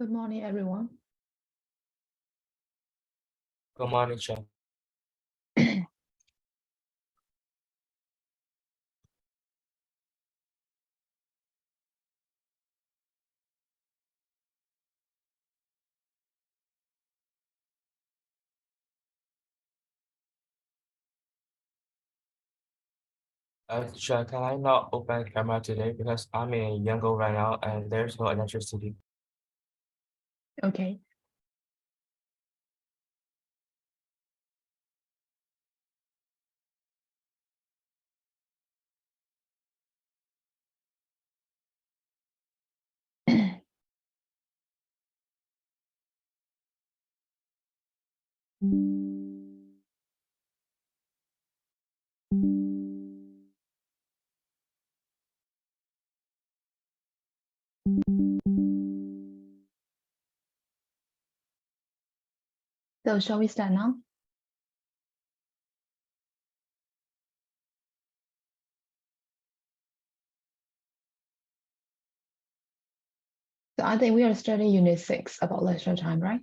Good morning, everyone. Good morning, teacher. Teacher, can I not open camera today because I'm in Yangon right now and there's no electricity. Okay. So shall we start now? So I think we are starting Unit 6 about lecture time, right?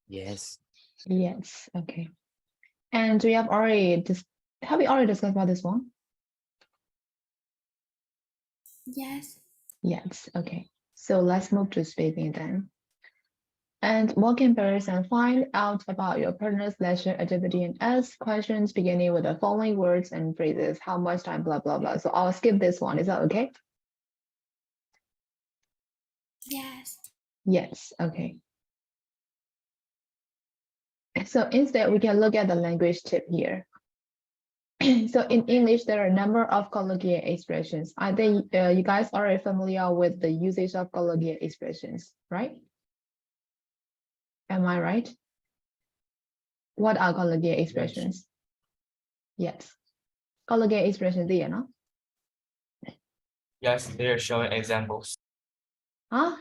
Yes. Yes. Okay. And we have already have we already discussed about this one? Yes. Yes. Okay. So let's move to speaking then. And more comparison, find out about your partner's lecture activity and ask questions beginning with the following words and phrases. How much time, blah, blah, blah. So I'll skip this one. Is that okay? Yes. Yes. Okay. So instead, we can look at the language tip here. So in English, there are a number of colloquial expressions. I think you guys are familiar with the usage of colloquial expressions, right? Am I right? What are colloquial expressions? Yes. Colloquial expressions, you know? Yes, they're showing examples.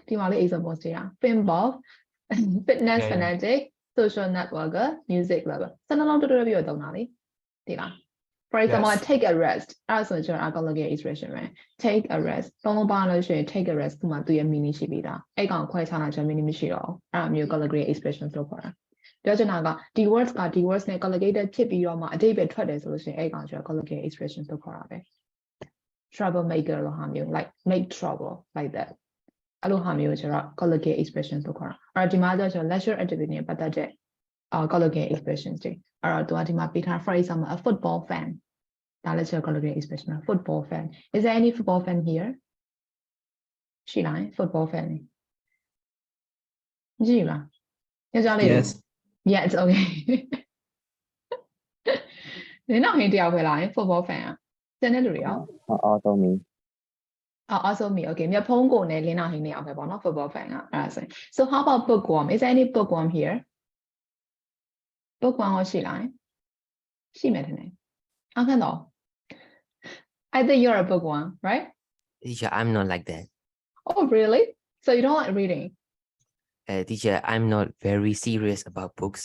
ဒီမှာလေး examples တွေက Finball, fitness Yeah. fanatic, social networker, music lover စနှလုံးတွဲတွဲပြီးတော့သုံးတာလေဒီလား For example, Yes. take a rest အဲ့ဒါဆိုရင်ကျွန်တော် colloquial expression ပဲ take a rest သုံးလုံးပါလို့ရှိရင် take a rest ဒီမှာသူရဲ့ meaning ရှိပြီလားအဲ့ကောင်ခွဲခြားလိုက်ကျွန်တော် meaning မရှိတော့ဘူးအဲ့ဒါမျိုး colloquial expression လို့ခေါ်တာပြောချင်တာကဒီ words ကဒီ words နဲ့ collocated ဖြစ်ပြီးတော့မှအဓိပ္ပာယ်ထွက်တယ်ဆိုလို့ရှိရင်အဲ့ကောင်ကျွန်တော် colloquial expression လို့ခေါ်တာပဲ troublemaker လို့ဟာမျိုး like make trouble like that အဲ့လိုဟာမျိုးကျွန်တော် colloquial expression လို့ခေါ်တာအဲ့တော့ဒီမှာကျတော့ကျွန်တော် lecture activity နဲ့ပတ်သက်တဲ့ colloquial expressions တွေအဲ့တော့သူကဒီမှာပေးထား for example a football fan ဒါလည်းကျွန်တော် colloquial expression football fan is there any football fan here ရှိလား football fan မရှိဘူးလားယောက်ျားလေး Yes. yes okay နင်တော့ဟင်းတယောက်ပဲလား football fan อ่ะကျန်တဲ့လူတွေရော Also me. Also me okay မြတ်ဖုံးကိုနဲ့လင်းနာဟင်းနေအောင်ပဲပေါ့နော် football fan อ่ะအဲ့ဒါဆိုရင် so how about bookworm is there any bookworm here bookworm ဟောရှိလားရှိမယ်ထင်တယ်အခန့်တော့ I think you're a bookworm right Teacher, I'm not like that. oh really so you don't like reading Teacher, I'm not very serious about books.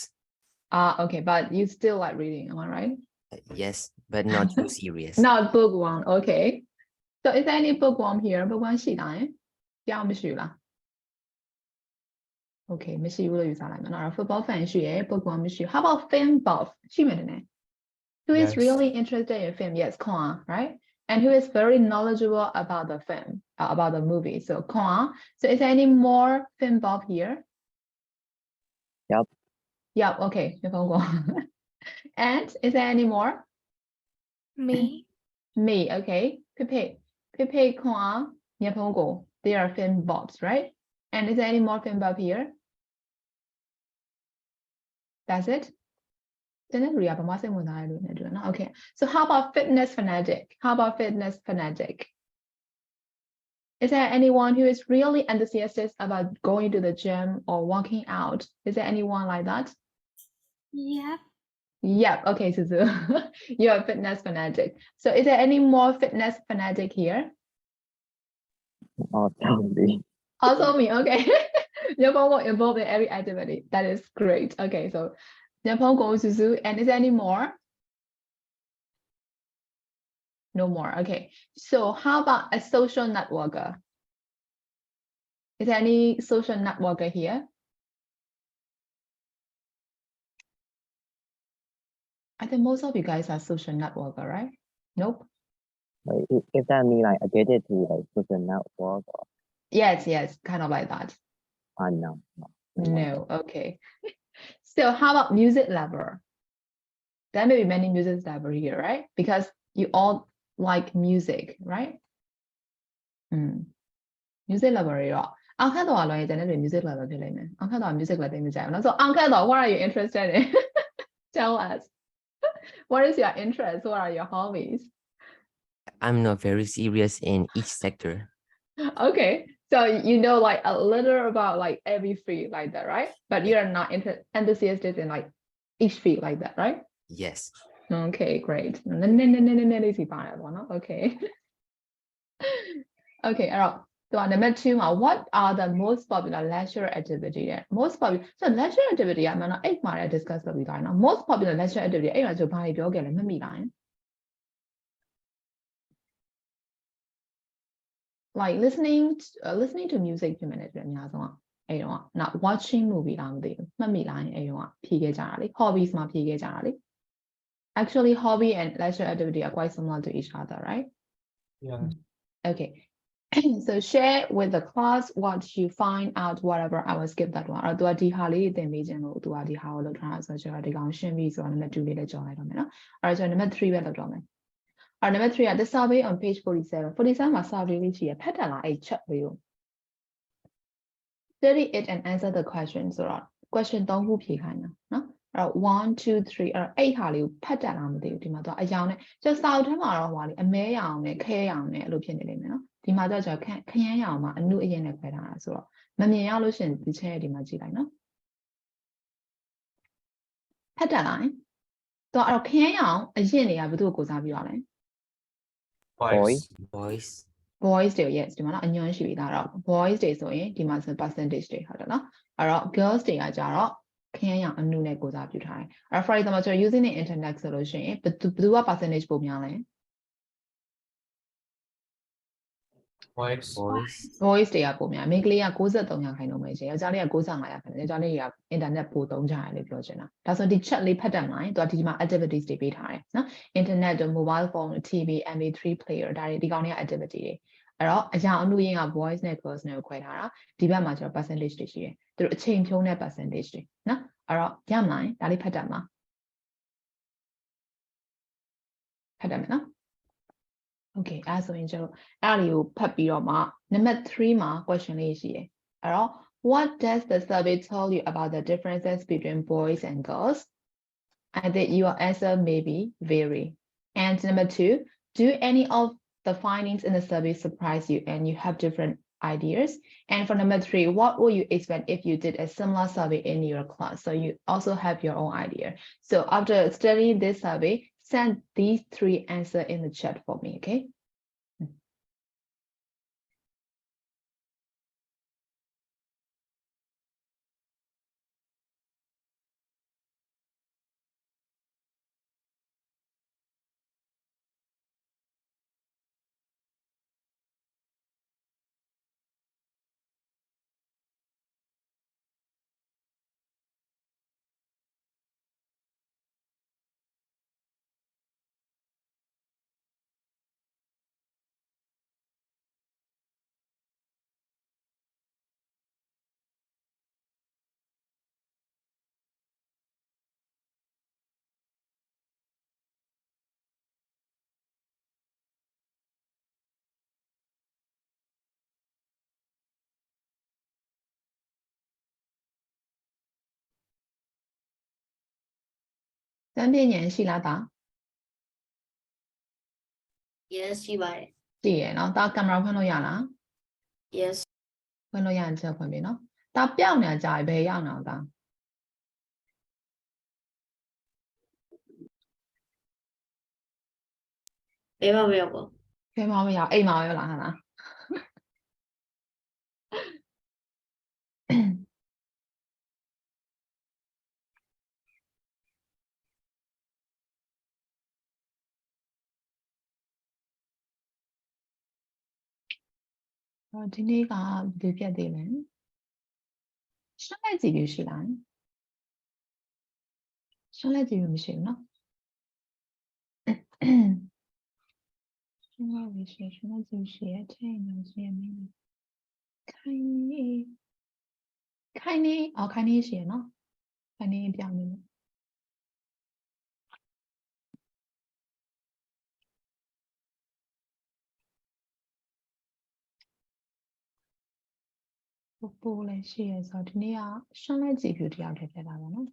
okay but you still like reading am I right Yes, but not too serious. not bookworm okay so is there any bookworm here bookworm ရှိလားပြောင်းမရှိဘူးလား okay မရှိဘူးလို့ယူဆလိုက်မယ်နော်အဲ့တော့ football fan ရှိရယ် bookworm မရှိဘူး how about film buff ရှိမယ်တဲ့ who is Yes. really interested in film yes ခွန် right and who is very knowledgeable about the film about the movie so ခွန် so is there any more film buff here Yup. Yup, okay မျက်ဖုံးကို and is there any more Me. me okay ဖေဖေခွန် မျက်ဖုံးကို they are film buffs right and is there any more film buff here that's it ကျန်တဲ့လူတွေကဘာမှစိတ်ဝင်စားရလို့နေတူနော် okay so how about fitness fanatic is there anyone who is really enthusiastic about going to the gym or working out is there anyone like that Yep. yep okay Suzu you're a fitness fanatic so is there any more fitness fanatic here Also me. also me okay you're both involved in every activity that is great okay so Nyapongo Suzu and is there any more no more okay so how about a social networker Is there any social networker here? I think most of you guys are social networker, right? Nope. Like, if that mean like addicted to like social network or Yes, kind of like that. no. No, okay. So how about music lover? There may be many music lover here, right? Because you all like music, right? Music lover တွေတော့အောင်ခက်တော်ကလောရင်ကျန်တဲ့တွေ music lover ဖြစ်လိမ့်မယ်။အောင်ခက်တော်က music လည်းသိမကြိုက်ဘူးနော်။ So အောင်ခက်တော် what are you interested in? Tell us. What is your interest? What are your hobbies? I'm not very serious in each sector. Okay, so you know like a little about like every field like that, right? But you are not enthusiastic in like each field like that, right? Yes. Okay, great. Okay. Okay, အဲ့တော့သူက number 2မှာ what are the most popular leisure activity တဲ့ most popular so leisure activity ကမှန်တော့8မှာလည်း discuss လုပ်ပြီးသွားတယ်နော် most popular leisure activity အဲ့မှာဆိုဘာတွေပြောခဲ့လဲမှတ်မိလား like listening to music ဖြစ်မယ်နဲ့တူတယ်အများဆုံးကအဲ့တော့ not watching movie လားမသိဘူးမှတ်မိလားအဲ့တော့ဖြေခဲ့ကြတာလေ hobbies မှာဖြေခဲ့ကြတာလေ actually hobby and leisure activity are quite similar to each other, right? Yeah. Okay. So share with the class what you find out, whatever. I will skip that one. အဲ့တော့ ဒီဟာလေးသင်ပေးခြင်းလို့သူကဒီဟာကိုလုပ်ထားတာဆိုတော့ဒီကောင်ရှင်းပြီဆိုတော့ number 2လေးလည်းကြောင်းလိုက်တော့မယ်နော်အဲ့တော့ကျွန်တော် number 3ပဲလုပ်တော့မယ်အဲ့ number 3က the survey on page 47 မှာ survey လေးရှိရဖတ်တယ်လားအဲ့ chat လေးကို study it and answer the question ဆိုတော့ question 3ခုဖြေခိုင်းတာနော်အဲ့တော့1 2 3အဲ့ဟာလေးကိုဖတ်တယ်လားမသိဘူးဒီမှာတော့အယောင်နဲ့ကျစာအုပ်ထဲမှာတော့ဟိုဟာလေးအမဲရောင်နဲ့ခဲရောင်နဲ့အဲ့လိုဖြစ်နေလိမ့်မယ်နော်ဒီမှာတော့ကျွန်တော်ခရမ်းရောင်မှာအနုအရင်နဲ့ခွဲထားတာဆိုတော့မမြင်ရလို့ရှင်ဒီချက်ဒီမှာကြည့်လိုက်နော်ဖတ်တယ်လားတော့အဲ့တော့ခရမ်းရောင်အရင်တွေကဘယ်သူ့ကိုကိုစားပြီးရလဲ Boys. boys တွေ yes ဒီမှာတော့အညွှန်းရှိပြီဒါတော့ boys တွေဆိုရင်ဒီမှာဆို percentage တွေဟုတ်တယ်နော်အဲ့တော့ girls တွေကကြတော့ခရမ်းရောင်အနုနဲ့ကိုစားပြုထားတယ်အဲ့တော့ for example ကျွန်တော် using the internet ဆိုလို့ရှိရင်ဘယ်သူက percentage ပိုများလဲ Boys. voice တွေကပုံများမိန်းကလေးက93%ခိုင်နှုန်းပဲရှိယောက်ျားလေးက95%ခိုင်နှုန်းယောက်ျားလေးတွေက internet ပိုသုံးကြတယ်လို့ပြောချင်တာဒါဆိုဒီ chat လေးဖတ်တတ်မှာသူကဒီမှာ activities တွေပေးထားတယ်နော် internet တို့ mobile phone တို့ TV MP3 player ဒါတွေဒီကောင်တွေက activity တွေအဲ့တော့အရာအနုရင်းက voice နဲ့ girls နဲ့ကိုခွဲထားတာဒီဘက်မှာကျတော့ percentage တွေရှိတယ်သူတို့အချိန်ဖြုံးတဲ့ percentage တွေနော်အဲ့တော့ရမလားဒါလေးဖတ်တတ်မှာဖတ်တတ်မယ်နော် Okay အဲ့ဆိုရင်ကျတော့အဲ့ဒီကိုဖတ်ပြီးတော့မှ number 3မှာ question လေးရှိတယ်အဲ့တော့ what does the survey tell you about the differences between boys and girls I think your answer may be vary and number 2 do any of the findings in the survey surprise you and you have different ideas and for number 3 what would you expect if you did a similar survey in your class so you also have your own idea so after studying this survey send these 3 answers in the chat for me, okay? Then ပြည့်ဉာဏ်ရှိလားတာ Yes ရှိပါတယ် ကြည့်ရနော်တာကင်မရာဖွင့်လို့ရလား Yes ဖွင့်လို့ရရင်ချက်ဖွင့်ပြီနော်တာပြောင်းနေကြဘယ်ရောက်နေတာ ဘယ်မှာမရောက်ပါဘူး ဘယ်မှမရောက်အိမ်မှာပဲလားဟာလား ဒီနေ့ကဘယ်ပြတ်သေးလဲရှင်းလိုက်ကြည့်ပြီးရှိလားရှင်းလိုက်ကြည့်ပြီးမရှိဘူးเนาะရှင်းလိုက်ပြီးရှင်းလိုက်ကြည့်ရှိရဲ့ချိန်နေရှိရဲ့မင်းခိုင်းနေခိုင်းနေရှိရဲ့เนาะခိုင်းနေပြောင်းနေလို့ပို့လည်းရှိရဲ့ဆိုတော့ဒီနေ့ကရှင်းလိုက်ကြည့်ပြီးတယောက်တည်းပြတာပါเนาะ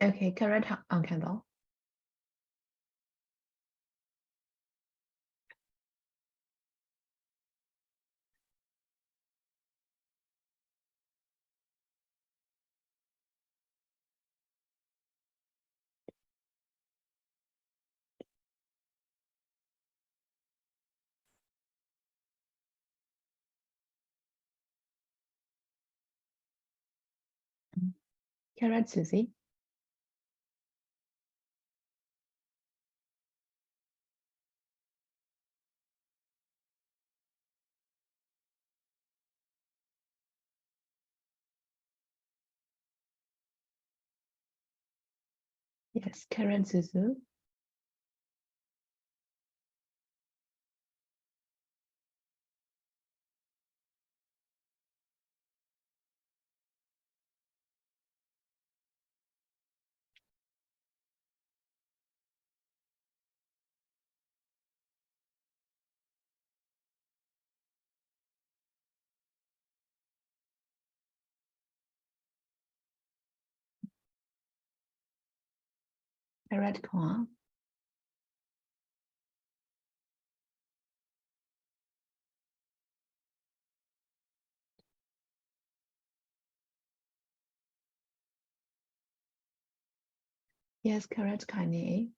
Okay, correct on candle. Correct, Susie. Yes, correct, Suzu. Correct, Kwan. Yes, correct, Kanye.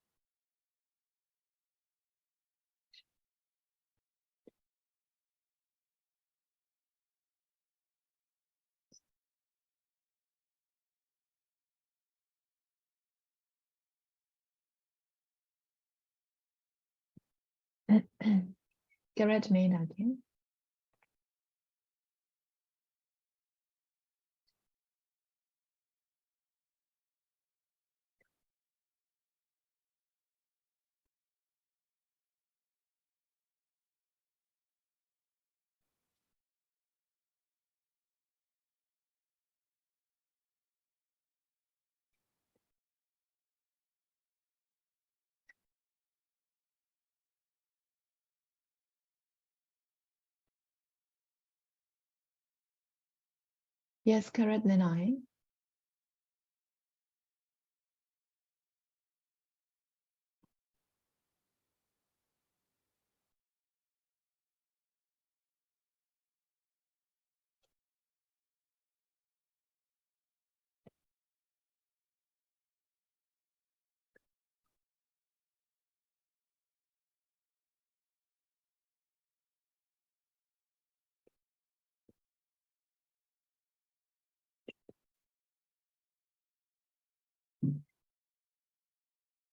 Correct, May again. Yes, correct, Lenai.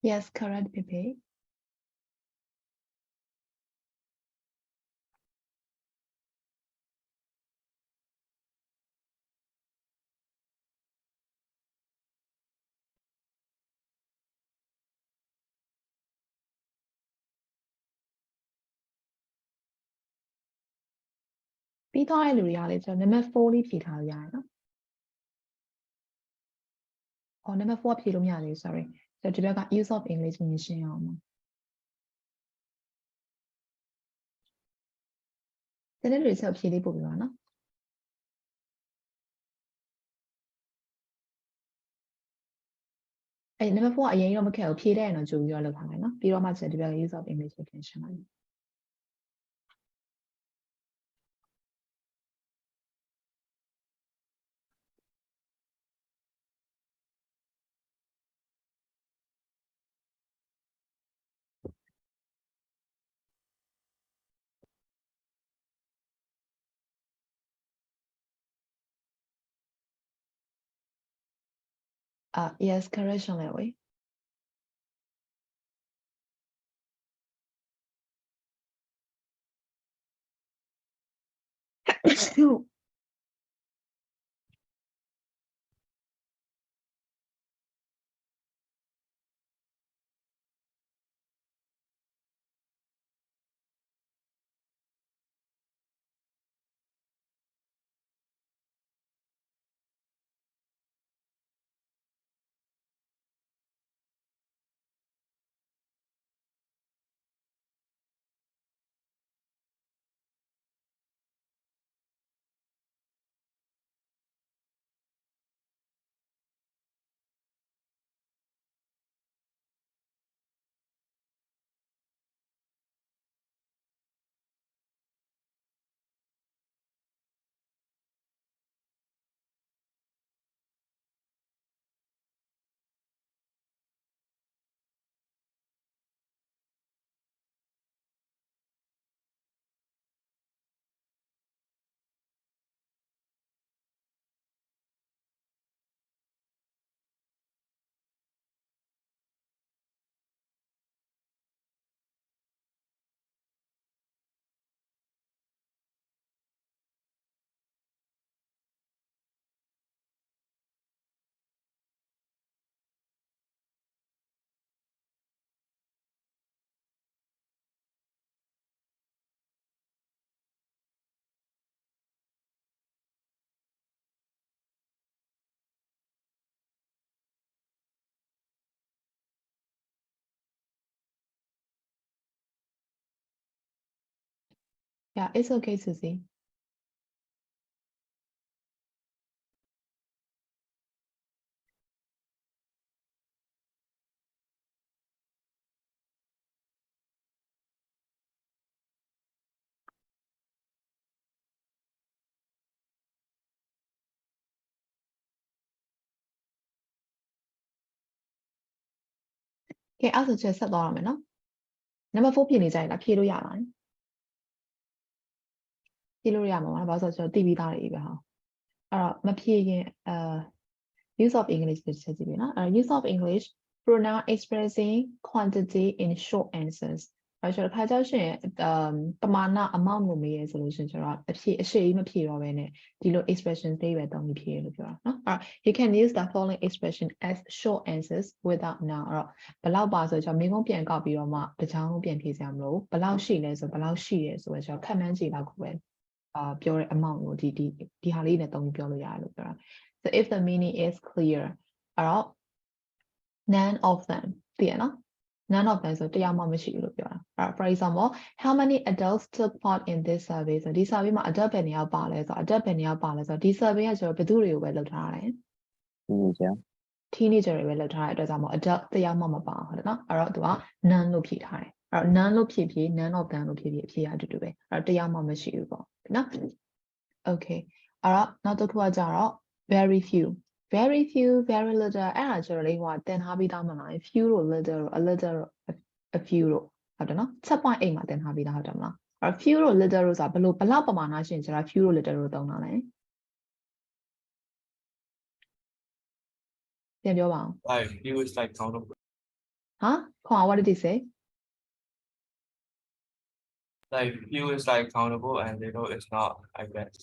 Yes, correct, Pepe.ပြီးသွားတဲ့လူတွေကလေကျွန်တော် number 4လေးဖြည့်ထားလို့ရတယ်နော်။အော် number 4ဖြည့်လို့မရသေးဘူး sorry ။ဆိုတော့ဒီဘက်က use of English မြင်ရှင်းအောင်ပါ။ဒီနေ့တွေဆက်ဖြည့်လေးပို့ပြပါနော်။အဲ့ number 4အရင်တော့မခက်ဘူးဖြည့်တဲ့ရင်တော့ကြိုပြီးတော့လုပ်ထားမယ်နော်။ပြီးတော့မှကျွန်တော်ဒီဘက်က use of English ကိုပြင်ရှင်းလိုက်။ Yes, correction လေဝေး။ Yeah, it's okay, Susie. Okay, အဲ့ဆိုချက်ဆက်သွားရမယ်နော် number 4ပြင်နေကြရင်လားဖြေလို့ရလားဖြေလို့ရမှာပါဘာလို့ဆိုတော့ကျွန်တော်သိပြီးသားတွေပဲဟာအဲ့တော့မဖြေရင်use of English ကိုချက်ကြည့်ပြီနော်use of English pronoun expressing quantity in short answers အဲ့ဆိုတော့ခါကြောက်ရှင်ပမာဏ amount လို့မေးရဆိုလို့ရှင်ကျွန်တော်အဖြေအရှိကြီးမဖြေတော့ဘဲနဲ့ဒီလို expression တွေပဲတောင်းပြီးဖြေရလို့ပြောတာနော်အဲ့ you can use the following expression as short answers without noun အဲ့တော့ဘယ်လောက်ပါဆိုကျွန်တော်မိကုန်းပြန်ကောက်ပြီးတော့မှတခြားလုံးပြန်ဖြေစရာမလိုဘယ်လောက်ရှိလဲဆိုဘယ်လောက်ရှိရဲဆိုတော့ကျွန်တော်ခက်မှန်းကြည့်လောက်ကိုပဲပြောတဲ့ amount ကိုဒီဟာလေးနဲ့တောင်းပြီးပြောလို့ရတယ်လို့ပြောတာ so if the meaning is clear အဲ့တော့ none of them သိရနော် none of them ဆိုတရားမှမရှိဘူးလို့ပြောတာအဲ့ for example how many adults took part in this survey ဆိုဒီ survey မှာ adult ဘယ်နှစ်ယောက်ပါလဲဆိုတော့ adult ဘယ်နှစ်ယောက်ပါလဲဆိုတော့ဒီ survey ကကျွန်တော်ဘယ်သူတွေကိုပဲလုပ်ထားတာလဲ teenager တွေပဲလုပ်ထားတဲ့အတွက်ကြောင့်မို့ adult တရားမှမပါဟုတ်တယ်နော်အဲ့တော့သူက none လို့ဖြေထားတယ်အဲ့တော့ none လို့ဖြေ none of them လို့ဖြေအဖြေအတူတူပဲအဲ့တော့တရားမှမရှိဘူးပေါ့နော် okay အဲ့တော့နောက်တစ်ခုကကြတော့ very few very very little အဲ့ဒါကျွန်တော်လေးဟိုတင်ထားပြီးသားမလား few တို့ little တို့ a little တို့ a few တို့ဟုတ်တယ်နော် 7.8 မှာတင်ထားပြီးသားဟုတ်တယ်မလားအဲ့ few တို့ little တို့ဆိုတာဘယ်လောက်ပမာဏရှင်ကျွန်တော် few တို့ little တို့သုံးတာလဲပြန်ပြောပါအောင် Like few is like countable. ဟာခေါင် what did he say Like few is like countable and little is not, I guess.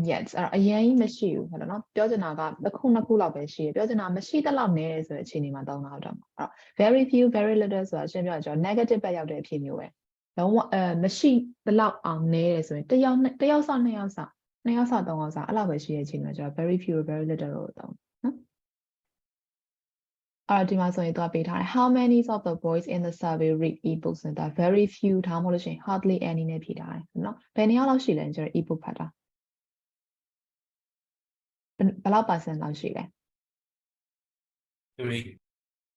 yes အဲ့အရင်ကြီးမရှိဘူးဟုတ်တယ်နော်ပြောချင်တာကတစ်ခုနှစ်ခုလောက်ပဲရှိတယ်ပြောချင်တာမရှိတဲ့လောက်နည်းတယ်ဆိုတဲ့အခြေအနေမှာသုံးတာဟုတ်တယ်အဲ့တော့ very few very little ဆိုတာရှင်းပြရကျွန်တော် negative ဘက်ရောက်တဲ့အဖြစ်မျိုးပဲလုံးဝမရှိတဲ့လောက်အောင်နည်းတယ်ဆိုရင်တစ်ယောက်စနှစ်ယောက်စသုံးယောက်စအဲ့လောက်ပဲရှိတဲ့အခြေအနေမှာကျွန်တော် very few very little လို့သုံးနော်အဲ့ဒီမှာဆိုရင်သူကပေးထားတယ် how many of the boys in the survey read ebooks ဆိုတာ very few ဒါမှမဟုတ်လို့ရှိရင် hardly any နဲ့ဖြေထားတယ်နော်ဘယ်နှစ်ယောက်လောက်ရှိလဲကျွန်တော် ebook ဖတ်တာဘယ်လောက် percent လောက်ရှိလဲ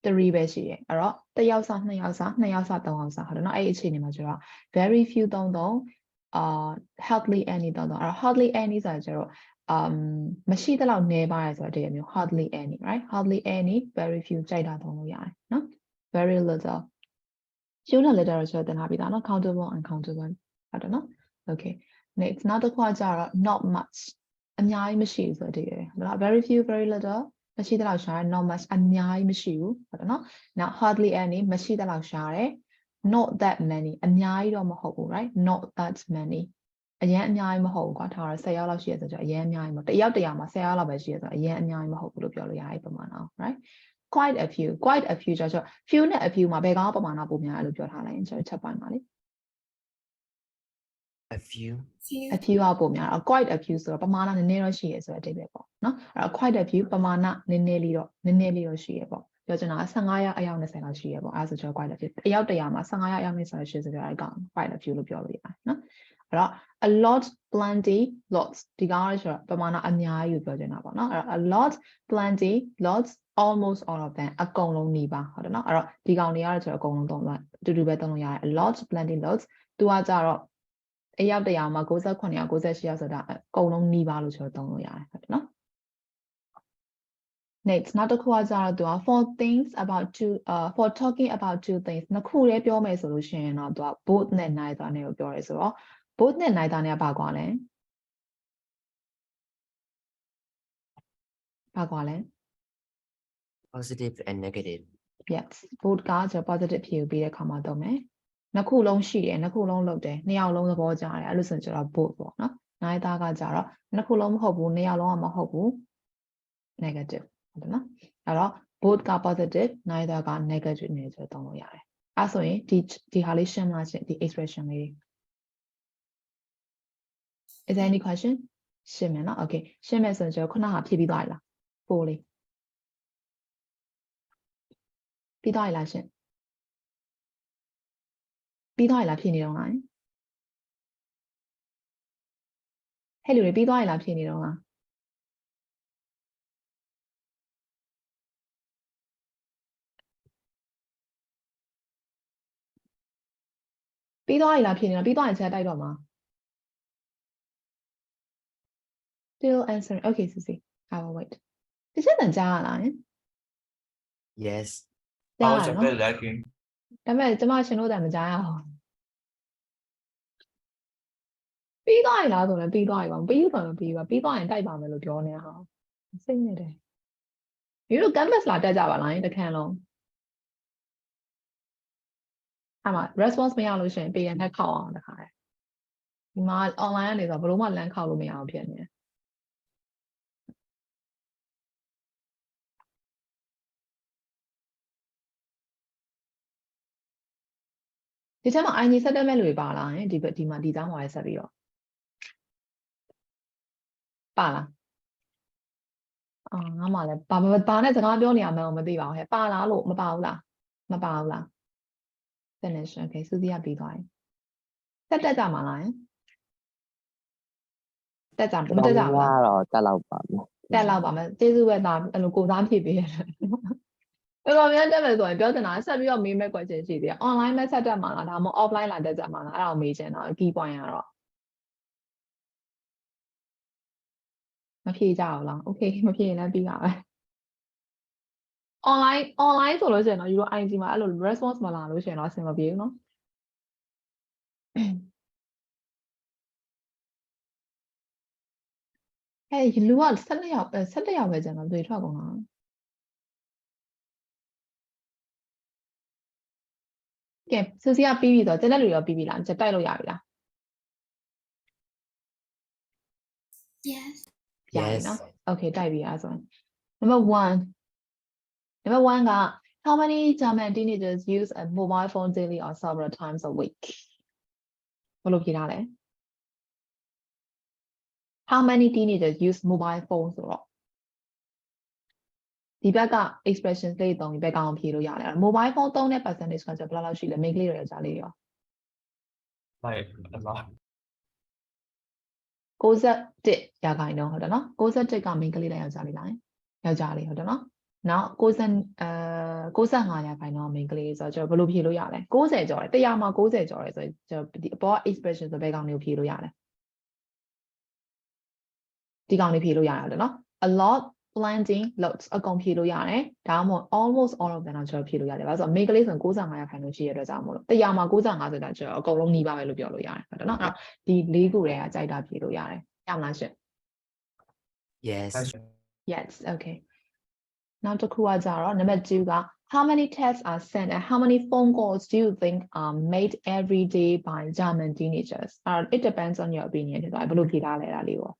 3. ပဲရှိရဲ့အဲ့တော့တစ်ယောက်စနှစ်ယောက်စသုံးယောက်စဟုတ်တယ်နော်အဲ့ဒီအခြေအနေမှာကျတော့ very few သုံးhardly any သုံးအဲ့တော့ hardly any ဆိုတာကျတော့မရှိတဲ့လောက်နည်းပါတယ်ဆိုတော့ဒီမျိုး hardly any right hardly any very few ကြိုက်တာသုံးလို့ရတယ်နော် very little few နဲ့ little ဆိုတော့တင်ထားပြီးသားနော် countable uncountable ဟုတ်တယ်နော် okay next နောက်တစ်ခုကကျတော့ not much အများကြီးမရှိဘူးဆိုတော့ဒီရယ်ဟုတ်လား very few very little မရှိတဲ့လောက်ရှား not much အများကြီးမရှိဘူးဟုတ်တယ်နော် now hardly any မရှိတဲ့လောက်ရှားတယ် not that many အများကြီးတော့မဟုတ်ဘူး right not that many အရင်အများကြီးမဟုတ်ဘူးကွာထားတော့10ယောက်လောက်ရှိရဆိုတော့အရင်အများကြီးမဟုတ်တယောက်တရားမှာ10ယောက်လောက်ပဲရှိရဆိုတော့အရင်အများကြီးမဟုတ်ဘူးလို့ပြောလို့ရတယ်ပမာဏ right quite a few ကျတော့ few နဲ့ a few မှာဘယ်ကောင်ပမာဏပိုများလဲလို့ပြောထားလိုက်ရင်ကျွန်တော်ချက်ပိုင်းပါလေ A few. a few ကပိုများတော့ quite a few ဆိုတော့ပမာဏနည်းနည်းတော့ရှိရဆိုတဲ့အဓိပ္ပာယ်ပေါ့နော်အဲ့တော့ quite a few ပမာဏနည်းနည်းလေးတော့ရှိရပေါ့ပြောချင်တာ15ယောက်အယောက်20လောက်ရှိရပေါ့အဲ့ဒါဆိုကျွန်တော် quite a few အယောက်100မှာ15ယောက်အယောက်20လောက်ရှိဆိုတော့အဲ့ကောင် quite a few လို့ပြောလို့ရတယ်နော်အဲ့တော့ a lot plenty lots ဒီကောင်ရဆိုတော့ပမာဏအများကြီးကိုပြောချင်တာပေါ့နော်အဲ့တော့ a lot plenty lots almost all of them အကုန်လုံးနေပါဟုတ်တယ်နော်အဲ့တော့ဒီကောင်တွေကတော့ကျွန်တော်အကုန်လုံးသုံးလို့အတူတူပဲသုံးလို့ရတယ် a lot plenty lots သူကကြတော့အယောက်100မှာ69ယောက်98ယောက်ဆိုတာအကုန်လုံးနှီးပါလို့ကျွန်တော်သုံးလို့ရတယ်ဟုတ်တယ်နော် next နောက်တစ်ခုကကြတော့သူက for things about two for talking about two things နှစ်ခုလေးပြောမယ်ဆိုလို့ရှိရင်တော့သူက both နဲ့ neither နဲ့ကိုပြောရဲဆိုတော့ both နဲ့ neither နဲ့ကဘာကွာလဲဘာကွာလဲ Positive and negative. yes both ကကျွန်တော် positive ဖြေပြီးတဲ့အခါမှာသုံးမယ်နှစ်ခုလုံးရှိတယ်နှစ်ခုလုံးလုပ်တယ်နှစ်ယောက်လုံးသဘောကျတယ်အဲ့လိုဆိုရင်ကျွန်တော် both ပေါ့နော် neither ကကြတော့နှစ်ခုလုံးမဟုတ်ဘူးနှစ်ယောက်လုံးကမဟုတ်ဘူး negative ဟုတ်တယ်နော်အဲ့တော့ both က positive neither က negative နဲ့ကျွန်တော်သုံးလို့ရတယ်အဲ့ဆိုရင်ဒီဟာလေးရှင်းမလားရှင်းဒီ expression လေး is there any question ရှင်းမယ်နော် okay ရှင်းမယ်ဆိုရင်ကျွန်တော်ခုနကဖြည့်ပြီးသွားပြီလားပို့လေးပြီးသွားပြီလားရှင်းပြီးသွားပြီလားဖြည့်နေတော့လား ဟဲ့လူတွေပြီးသွားရင်လားဖြစ်နေတော့လားပြီးသွားရင်လားဖြစ်နေတော့ပြီးသွားရင်ချက်တိုက်တော့မှာ still answering okay Susie I will wait ဒီချက်တန်ကြားရလား Yes. I was ကြားရ a နော် bit lagging. ဒါပေမဲ့ကျမရှင်တို့တန်မကြားရအောင်ပြီးသွားရင်လားဆိုလည်းပြီးသွားပြီပါမပြီးဘူးဆိုရင်ပြီးပါပြီးသွားရင်တိုက်ပါမယ်လို့ပြောနေတာဟာစိတ်နေတယ်ဒီလို canvas လာတက်ကြပါလားတခန်းလုံးအဲ့မှာ response မရလို့ရှိရင်ပေးရတဲ့ခောက်အောင်တခါတယ်ဒီမှာ online ကနေဆိုဘယ်လိုမှလမ်းခောက်လို့မရအောင်ဖြစ်နေတယ်ဒီချက်မှာ IG ဆက်တက်မဲ့လူတွေပါလားဒီမှာဒီသားမှာလည်းဆက်ပြီးတော့ပါလားငါမှလည်းဘာနဲ့စကားပြောနေရမှန်းမသိပါဘူးဟဲ့ပါလားလို့မပါဘူးလားမပါဘူးလား finish okay စူးစီးရပြီးသွားရင်တက်ကြမှာလားတက်ကြမတက်ကြဘူးလား တော့တက်လောက်ပါမယ် တက်လောက်ပါမယ်ကျေးဇူးပဲသားအဲ့လိုကိုစားဖြည့်ပေးရတယ်တော်တော်များတက်မယ်ဆိုရင်ပြောချင်တာဆက်ပြီးတော့မေးမဲ့ question ရှိသေးတယ် online မဲ့ဆက်တက်မှာလားဒါမှမဟုတ် offline လာတက်ကြမှာလားအဲ့ဒါကိုမေးချင်တော့ key point ကတော့မဖြေကြဘူးလား okay မဖြေရင်လည်းပြီးပါပဲ online ဆိုလို့ရှိရင်တော့ Euro IG မှာအဲ့လို response မလာလို့ရှိရင်တော့အဆင်မပြေဘူးเนาะလူက14ယောက်ပဲကျန်တော့တွေ့ထွက်ကုန်လားကဲစူစီကပြီးပြီဆိုတော့ကျန်တဲ့လူရောပြီးပြီလားချက်တိုက်လို့ရပြီလား Yes. ရပြီ Yes. နော် okay တိုက်ပြီအဲ့ဆိုရင် number 1က how many German teenagers use a mobile phone daily or several times a week ဘယ်လိုဖြေထားလဲ how many teenagers use mobile phone ဆိုတော့ဒီဘက်က expression လေးသုံးပြီးဘက်ကောင်ဖြေလို့ရတယ် mobile phone သုံးတဲ့ percentage ကဘယ်လောက်ရှိလဲ မိန်းကလေးတွေယောက်ျားလေးတွေရော Like a lot. 61ရာခိုင်နှုန်းဟုတ်တယ်နော်61ကမိန်းကလေးလားယောက်ျားလေးလားယောက်ျားလေးဟုတ်တယ်နော်နောက်95ရာခိုင်နှုန်းမိန်းကလေးဆိုတော့ကျွန်တော်ဘယ်လိုဖြေလို့ရလဲ60ကျော်တယ်100မှာ60ကျော်တယ်ဆိုကျွန်တော်ဒီအပေါ် expression ဆိုဘယ်ကောင်လေးကိုဖြေလို့ရလဲဒီကောင်လေးဖြေလို့ရတယ်နော် a lot plenty lots အကုန်ဖြေလို့ရတယ်ဒါမှမဟုတ် almost all of them တော့ကျွန်တော်ဖြေလို့ရတယ်ဘာလို့ဆိုတော့မိန်းကလေးဆိုရင်95ရာခိုင်နှုန်းရှိရတဲ့အတွက်ကြောင့်မို့လို့100မှာ95ဆိုတာကျွန်တော်အကုန်လုံးနှီးပါပဲလို့ပြောလို့ရတယ်ဟုတ်တယ်နော်အဲ့ဒီ၄ခုတည်းကကြိုက်တာဖြေလို့ရတယ်ရမလားရှင် Yes. Yes, okay. နောက်တစ်ခုကကြတော့ number 2က how many texts are sent and how many phone calls do you think are made every day by German teenagers? It depends on your opinion. ဒါဘယ်လိုဖြေထားလဲဒါလေးကို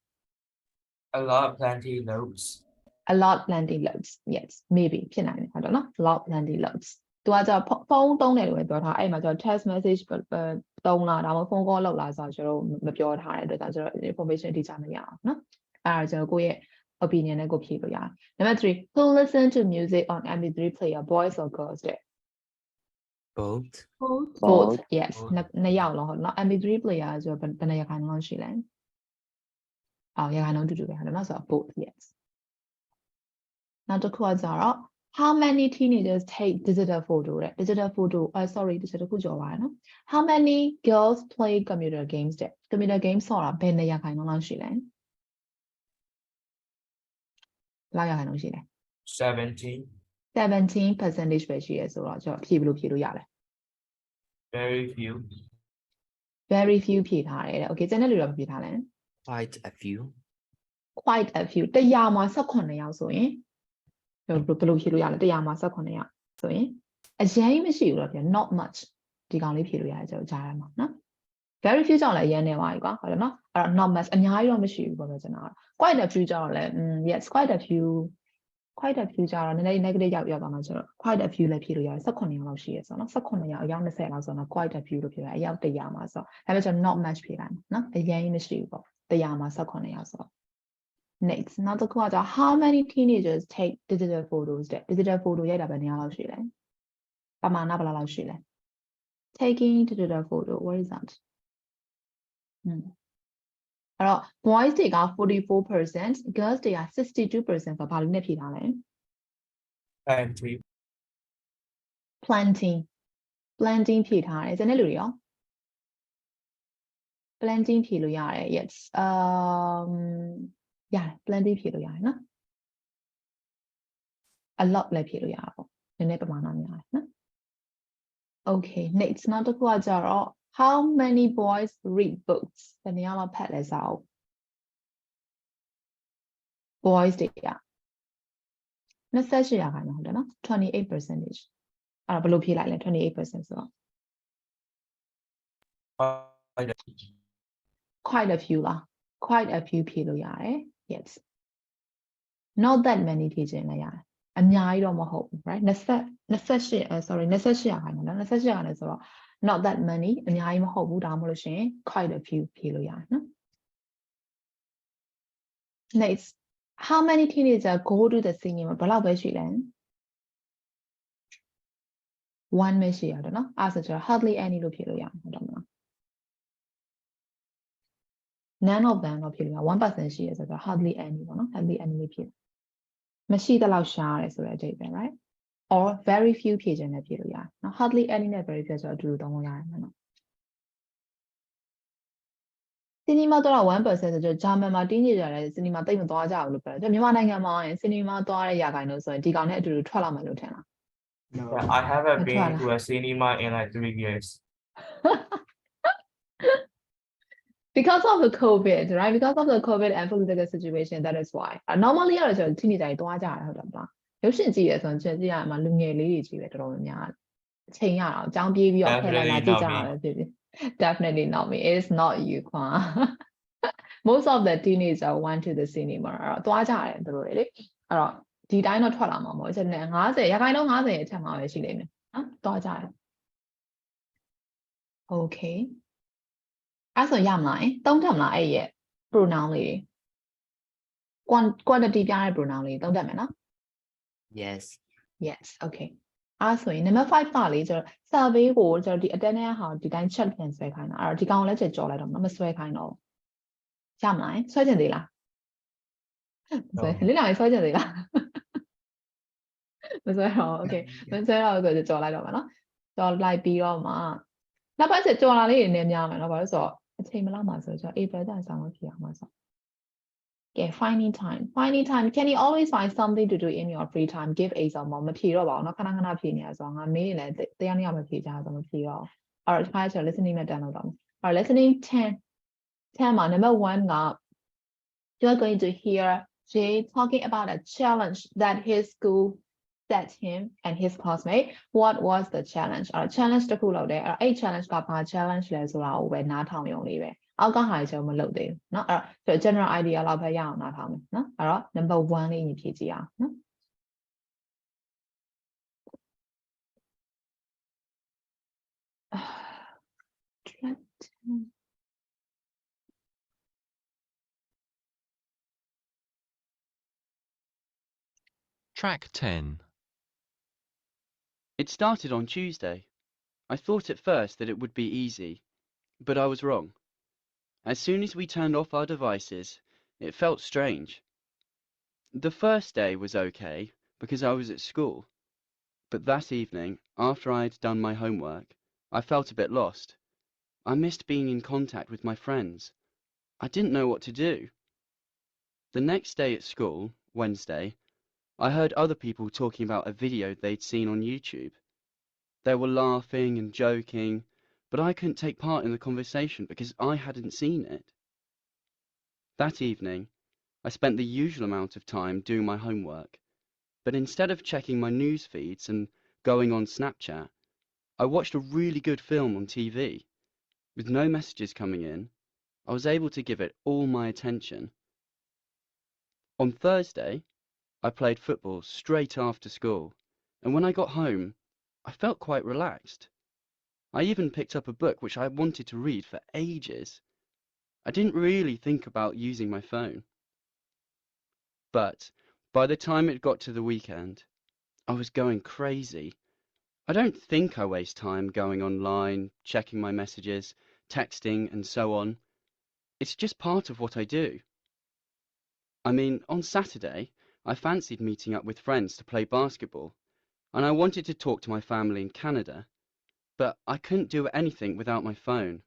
A lot, plenty, loads. A lot, plenty, loads. Yes, maybe ဖြစ်နိုင်တယ်ဟုတ်တယ်နော် A lot, plenty, loads. သူကကြတော့ဖုန်းသုံးတယ်လို့ပဲပြောထားအဲ့မှာကျတော့ text message သုံးလားဒါမှမဟုတ် phone call လုပ်လားဆိုတော့ကျွန်တော်မပြောထားတဲ့အတွက်ကျွန်တော် information တိကျမရအောင်နော်အဲ့ဒါကျွန်တော်ကိုယ့်ရဲ့ opinion နဲ့ကိုဖြေလို့ရတယ် Number 3 who listen to music on MP3 player boys or girls တဲ့ Both. both yes ဟုတ် နှစ်ယောက်လုံးဟုတ်နော် MP3 player ဆိုတော့ဘယ်နှစ်ရာခိုင်နှုန်းရှိလဲရာခိုင်နှုန်းတူတူပဲဟုတ်တယ်နော်ဆိုတော့ both yes နောက်တစ်ခုကကြတော့ how many teenagers take digital photo တဲ့ digital photo sorry တစ်ခုကျော်ပါတယ်နော် how many girls play computer games တဲ့ computer games ဆိုတာဘယ်နှစ်ရာခိုင်နှုန်းလောက်ရှိလဲဘယ်လောက်ရာခိုင်နှုန်းရှိလဲ 17. 17% ပဲရှိရဲဆိုတော့ကျွန်တော်ဖြေဘယ်လိုဖြေလို့ရလဲ Very few. very few ဖြေထားတယ်တဲ့ okay ကျန်တဲ့လူတော့မဖြေထားလဲ Quite a few. quite a few 100မှာ18ယောက်ဆိုရင်ဘယ်လိုဖြေလို့ရလဲ100မှာ18ယောက်ဆိုရင်အရင်မရှိဘူးတော့ပြန် not much ဒီကောင်လေးဖြေလို့ရတယ်ကျွန်တော်ကြားရမှာနော် very few ကြောင့်လည်းအရင်နေပါပြီကွာဟုတ်တယ်နော်အဲ့တော့ not much အများကြီးတော့မရှိဘူးပေါ့ပြောချင်တာ quite a few ကြောင့်လည်း yes quite a few ကြောင့်နည်းနည်း negative ရောက်သွားမှာဆိုတော့ quite a few လည်းဖြေလို့ရတယ်18ယောက်လောက်ရှိရဆိုတော့နော်18ယောက်အယောက်20လောက်ဆိုတော့ quite a few လို့ဖြေရတယ်အယောက်100မှာဆိုတော့ဒါပေမဲ့ကျွန်တော် not much ဖြေလိုက်နော်အရင်မရှိဘူးပေါ့100မှာ18ယောက်ဆိုတော့ next နောက်တစ်ခုကကြာ how many teenagers take digital photos တဲ့ digital photo ရိုက်တာပဲနေရာလောက်ရှိလဲပမာဏဘယ်လောက်ရှိလဲ taking digital photo what is that Alors boys တွေက 44%, girls တွေက 62% ဆိုတော့ဘာလို့နဲ့ဖြေထားလဲ plenty, planting ဖြေထားတယ်ကျန်တဲ့လူတွေရော planting ဖြေလို့ရတယ် yes ရတယ် planting ဖြေလို့ရတယ်နော် a lot လည်းဖြေလို့ရတာပေါ့နည်းနည်းပမာဏများတယ်နော် okay next နောက်တစ်ခုကကြတော့ how many boys read books ဘယ်နှစ်ယောက်လောက်ဖတ်လဲစာအုပ် boys တွေက28% ဟုတ်တယ်နော်28% အဲ့တော့ဘယ်လိုဖြေလိုက်လဲ28%ဆိုတော့ quite a few လား quite a few ဖြေလို့ရတယ် yes not that many ဖြေခြင်းလည်းရတယ်အများကြီးတော့မဟုတ်ဘူး right 28% sorry 28%နော်28%ဆိုတော့ not that many အများကြီးမဟုတ်ဘူးဒါမှမဟုတ်လို့ရှိရင် quite a few ဖြေလို့ရတယ်နော် next how many teenagers go to the cinema ဘယ်လောက်ပဲရှိလဲ one ပဲရှိရတယ်နော်အဲ့ဆိုကျတော့ hardly any လို့ဖြေလို့ရတယ်ဟုတ်တယ်မလား none of them တော့ဖြေလို့ရ 1% ရှိရဆိုတော့ hardly any ပေါ့နော် hardly any လို့ဖြေမရှိတဲ့လောက်ရှားရတယ်ဆိုတဲ့အဓိပ္ပာယ် right or very few ဖြေခြင်းနဲ့ဖြေလို့ရတယ်နော် hardly any နဲ့ very few ဆိုတော့အတူတူသုံးလို့ရတယ်နော် cinema တော့ 1% ဆိုတော့ဂျာမန်မှာ teenager လည်း cinema တိတ်မသွားကြဘူးလို့ပြောတယ်မြန်မာနိုင်ငံမှာ cinema သွားတဲ့ရာခိုင်နှုန်းဆိုရင်ဒီကောင်နဲ့အတူတူထွက်လာမှလို့ထင်လား yeah, I haven't That's been right. to a cinema in like 3 years. because of the COVID right because of the COVID and political situation that is why normally ကတော့ကျွန်တော် teenager တွေသွားကြတယ်ဟုတ်တယ်မလားရုပ်ရှင်ကြည့်ရဆိုရင်ကြည့်ရမှာလူငယ်လေးတွေကြီးပဲတော်တော်များများအချိန်ရအောင်အကြောင်းပြေးပြီးတော့ဖယ်လိုက်လာကြည့်ကြတာပဲဖြစ်ဖြစ် definitely not me it is not you ခွာ most of the teenager went to the cinema အဲ့တော့သွားကြတယ်သူတို့တွေလေအဲ့တော့ဒီတိုင်းတော့ထွက်လာမှာမဟုတ်ဘူး50ရာခိုင်နှုန်း50ရဲ့အထက်မှာပဲရှိလိမ့်မယ်နော်သွားကြတယ် okay အဲ့ဆိုရမလားသုံးထပ်မလားအဲ့ရဲ့ pronoun လေးတွေ quantity ပြတဲ့ pronoun လေးသုံးထပ်မယ်နော် Yes. yes okay အဲ့ဆိုရင် number 5ကလေကျွန်တော် survey ကိုကျွန်တော်ဒီ attendance ဟာဒီတိုင်း check ပြန်ဆွဲခိုင်းတာအဲ့တော့ဒီကောင်လည်းကြော်လိုက်တော့မဆွဲခိုင်းတော့ရမလားဆွဲချင်သေးလားဆွဲလေးလာဆွဲချင်သေးလားမဆွဲတော့ okay မဆွဲတော့ဆိုတော့ကြော်လိုက်တော့မှာနော်ကြော်လိုက်ပြီးတော့မှနောက်ပိုင်းကျကြော်လာလေးတွေနည်းများမယ်နော်ဘာလို့ဆိုတော့အချိန်မလောက်မှာဆိုတော့ April တန်ဆောင်လို့ဖြစ်အောင်မှာဆို okay finding time can you always find something to do in your free time give example မဖြေတော့ပါဘူးเนาะခဏခဏဖြေနေရဆိုတော့ငါမေးရင်လည်းတရားနည်းမဖြေကြဆိုမဖြေတော့အဲ့တော့ဒီခါကျတော့ listening နဲ့တန်းလို့တော့အဲ့တော့ listening 10မှာ number 1က you're going to hear Jay talking about a challenge that his school set him and his classmate what was the challenge challenge တစ်ခုလုပ်တယ်အဲ့ challenge ကဘာ challenge လဲဆိုတာကိုပဲနားထောင်ရုံလေးပဲအောက်ကဟာကျွန်တော်မလုပ်သေးဘူးเนาะအဲ့တော့ general idea လောက်ပဲရအောင်နားထောင်မယ်เนาะအဲ့တော့ number 1လေးညီဖြည့်ကြည့်အောင်เนาะTrack 10. It started on Tuesday. I thought at first that it would be easy, but I was wrong. As soon as we turned off our devices, it felt strange. The first day was okay because I was at school, but that evening, after I had done my homework, I felt a bit lost. I missed being in contact with my friends. I didn't know what to do. The next day at school, Wednesday, I heard other people talking about a video they'd seen on YouTube. They were laughing and joking, but I couldn't take part in the conversation because I hadn't seen it. That evening, I spent the usual amount of time doing my homework, but instead of checking my news feeds and going on Snapchat, I watched a really good film on TV. With no messages coming in, I was able to give it all my attention. On Thursday, I played football straight after school, and when I got home, I felt quite relaxed. I even picked up a book which I wanted to read for ages. I didn't really think about using my phone. But by the time it got to the weekend, I was going crazy. I don't think I waste time going online, checking my messages, texting, and so on. It's just part of what I do. I mean, on Saturday, I fancied meeting up with friends to play basketball, and I wanted to talk to my family in Canada, but I couldn't do anything without my phone.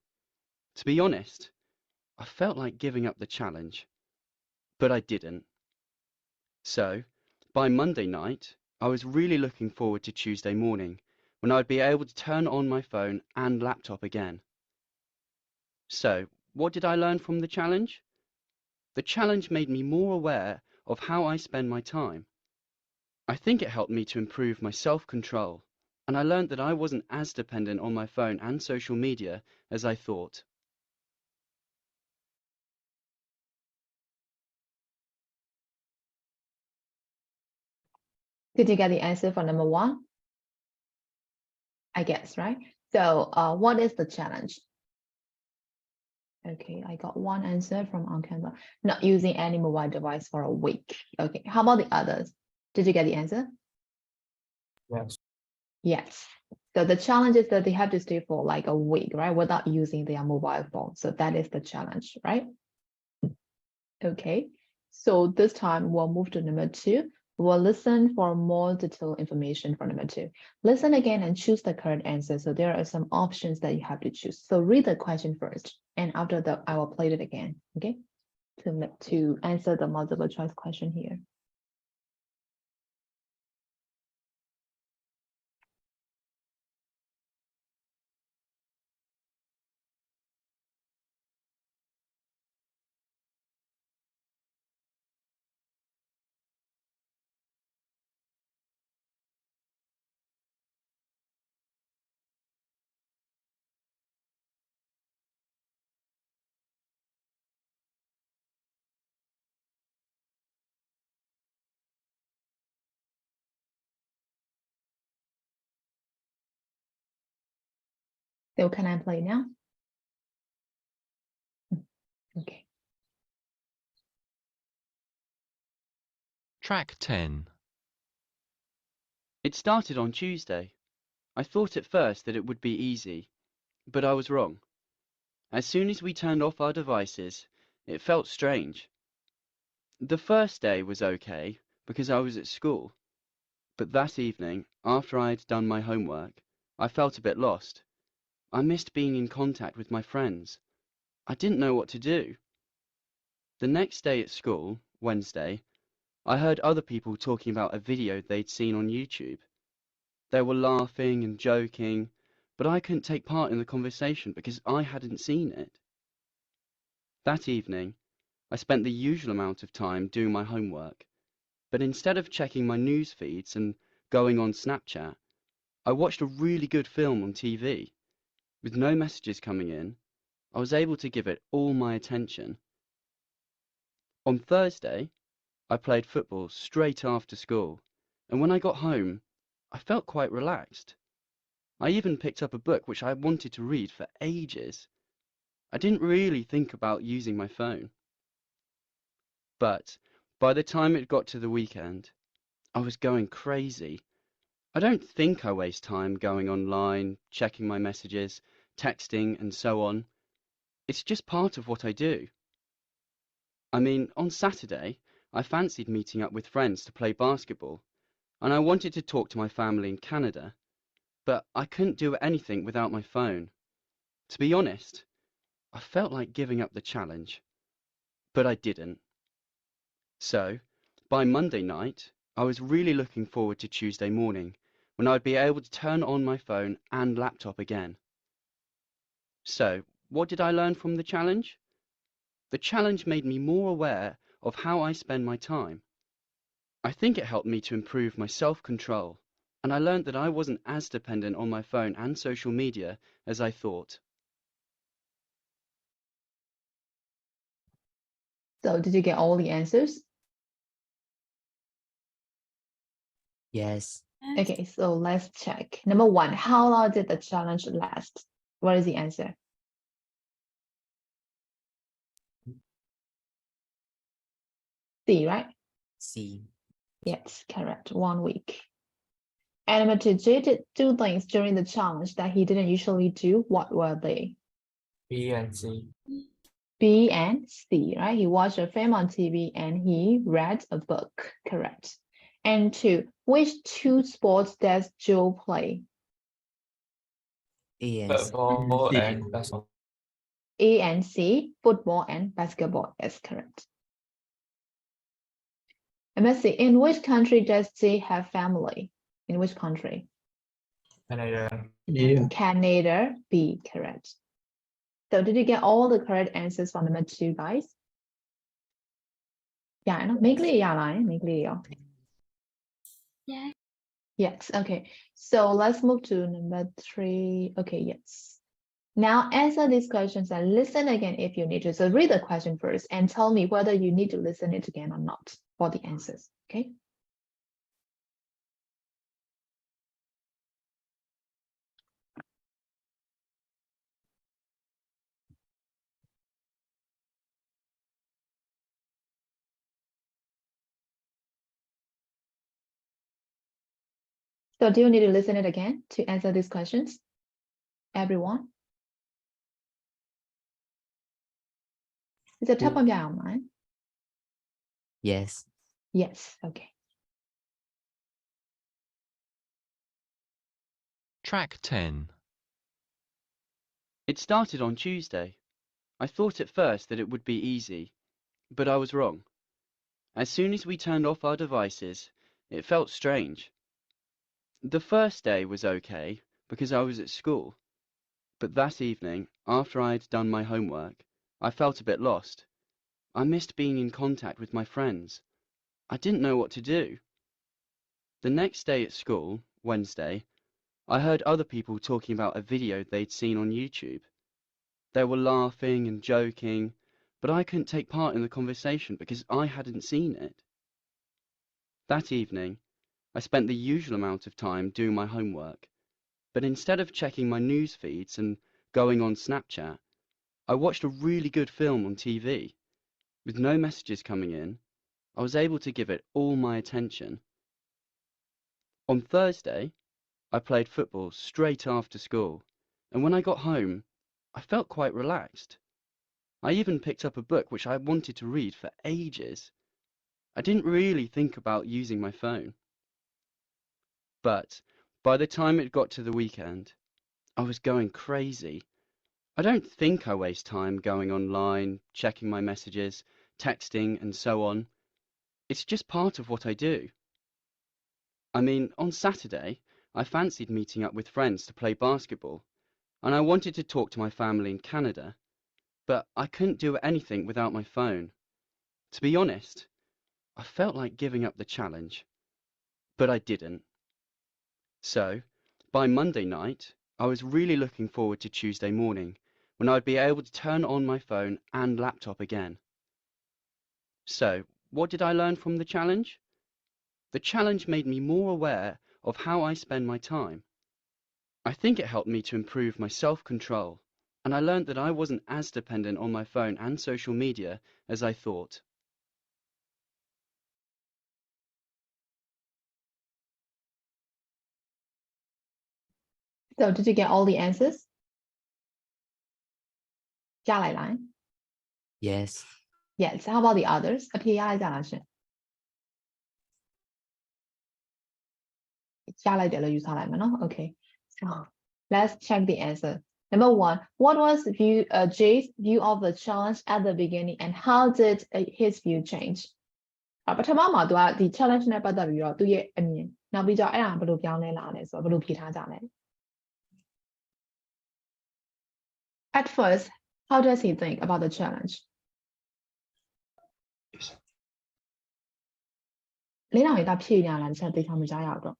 To be honest, I felt like giving up the challenge, but I didn't. So, by Monday night, I was really looking forward to Tuesday morning, when I'd be able to turn on my phone and laptop again. So, what did I learn from the challenge? The challenge made me more aware of how I spend my time. I think it helped me to improve my self-control, and I learned that I wasn't as dependent on my phone and social media as I thought. Did you get the answer for number 1? I guess, right? So what is the challenge? Okay, I got one answer from on camera. Not using any mobile device for a week. Okay, how about the others? Did you get the answer? Yes. Yes. So the challenge is that they have to stay for like a week, right? Without using their mobile phone. So that is the challenge, right? Okay. So this time we'll move to number 2. We'll listen for more detailed information for number 2. Listen again and choose the correct answer. So there are some options that you have to choose. So read the question first, and after that, I will play it again. Okay. To answer the multiple choice question here. So can I play now? Okay. Track 10. It started on Tuesday. I thought at first that it would be easy, but I was wrong. As soon as we turned off our devices, it felt strange. The first day was okay because I was at school, but that evening, after I had done my homework, I felt a bit lost. I missed being in contact with my friends. I didn't know what to do. The next day at school, Wednesday, I heard other people talking about a video they'd seen on YouTube. They were laughing and joking, but I couldn't take part in the conversation because I hadn't seen it. That evening, I spent the usual amount of time doing my homework, but instead of checking my news feeds and going on Snapchat, I watched a really good film on TV. With no messages coming in, I was able to give it all my attention. On Thursday, I played football straight after school, and when I got home, I felt quite relaxed. I even picked up a book which I wanted to read for ages. I didn't really think about using my phone. But by the time it got to the weekend, I was going crazy. I don't think I waste time going online, checking my messages, texting, and so on. It's just part of what I do. I mean, on Saturday, I fancied meeting up with friends to play basketball, and I wanted to talk to my family in Canada, but I couldn't do anything without my phone. To be honest, I felt like giving up the challenge, but I didn't. So, by Monday night, I was really looking forward to Tuesday morning, when I'd be able to turn on my phone and laptop again. So, what did I learn from the challenge? The challenge made me more aware of how I spend my time. I think it helped me to improve my self-control, and I learned that I wasn't as dependent on my phone and social media as I thought. So did you get all the answers? Yes. Okay, so let's check. Number 1, how long did the challenge last? What is the answer? C, right? C. Yes, correct. 1 week. And number 2, Jay did 2 things during the challenge that he didn't usually do. What were they? B and C. B and C, right? He watched a film on TV and he read a book, correct. And 2, which 2 sports does Joe play? A and C. Football and basketball. A and C, football and basketball, yes, correct. And let's see, in which country does J have family? In which country? Canada. Canada, B, correct. So did you get all the correct answers from number 2, guys? Yeah, I know. Make clear, yeah, make clear. Yeah. Yes, okay. So let's move to number 3. Okay, yes. Now answer these questions and listen again if you need to. So read the question first and tell me whether you need to listen it again or not for the answers, okay? So do you need to listen it again to answer these questions? Everyone? Is it top of your mind? Yes. Yes, okay. Track 10. It started on Tuesday. I thought at first that it would be easy, but I was wrong. As soon as we turned off our devices, it felt strange. The first day was okay because I was at school, but that evening, after I'd done my homework, I felt a bit lost. I missed being in contact with my friends. I didn't know what to do. The next day at school, Wednesday, I heard other people talking about a video they'd seen on YouTube. They were laughing and joking, but I couldn't take part in the conversation because I hadn't seen it. That evening, I spent the usual amount of time doing my homework, but instead of checking my news feeds and going on Snapchat, I watched a really good film on TV. With no messages coming in, I was able to give it all my attention. On Thursday, I played football straight after school, and when I got home, I felt quite relaxed. I even picked up a book which I wanted to read for ages. I didn't really think about using my phone. But by the time it got to the weekend, I was going crazy. I don't think I waste time going online, checking my messages, texting, and so on. It's just part of what I do. I mean, on Saturday, I fancied meeting up with friends to play basketball, and I wanted to talk to my family in Canada, but I couldn't do anything without my phone. To be honest, I felt like giving up the challenge, but I didn't. So, by Monday night, I was really looking forward to Tuesday morning, when I'd be able to turn on my phone and laptop again. So, what did I learn from the challenge? The challenge made me more aware of how I spend my time. I think it helped me to improve my self-control, and I learned that I wasn't as dependent on my phone and social media as I thought. So did you get all the answers? ရလိုက်လား Yes. Yes. How about the others? အဖြေရလိုက်ကြလားရှင် ရလိုက်တယ်လို့ယူဆလိုက်မယ်နော် Okay. So let's check the answer. Number 1, what was Jay's view of the challenge at the beginning and how did his view change? ပထမမှာသူကဒီ challenge နဲ့ပတ်သက်ပြီးတော့သူရဲ့အမြင်နောက်ပြီးတော့အဲ့ဒါဘယ်လိုပြောင်းလဲလာလဲဆိုတော့ဘယ်လိုဖြေထားကြလဲ At first, how does he think about the challenge? လေးတောင်ရတာဖြေညာလားတစ်ချက်သိချာမကြားရတော့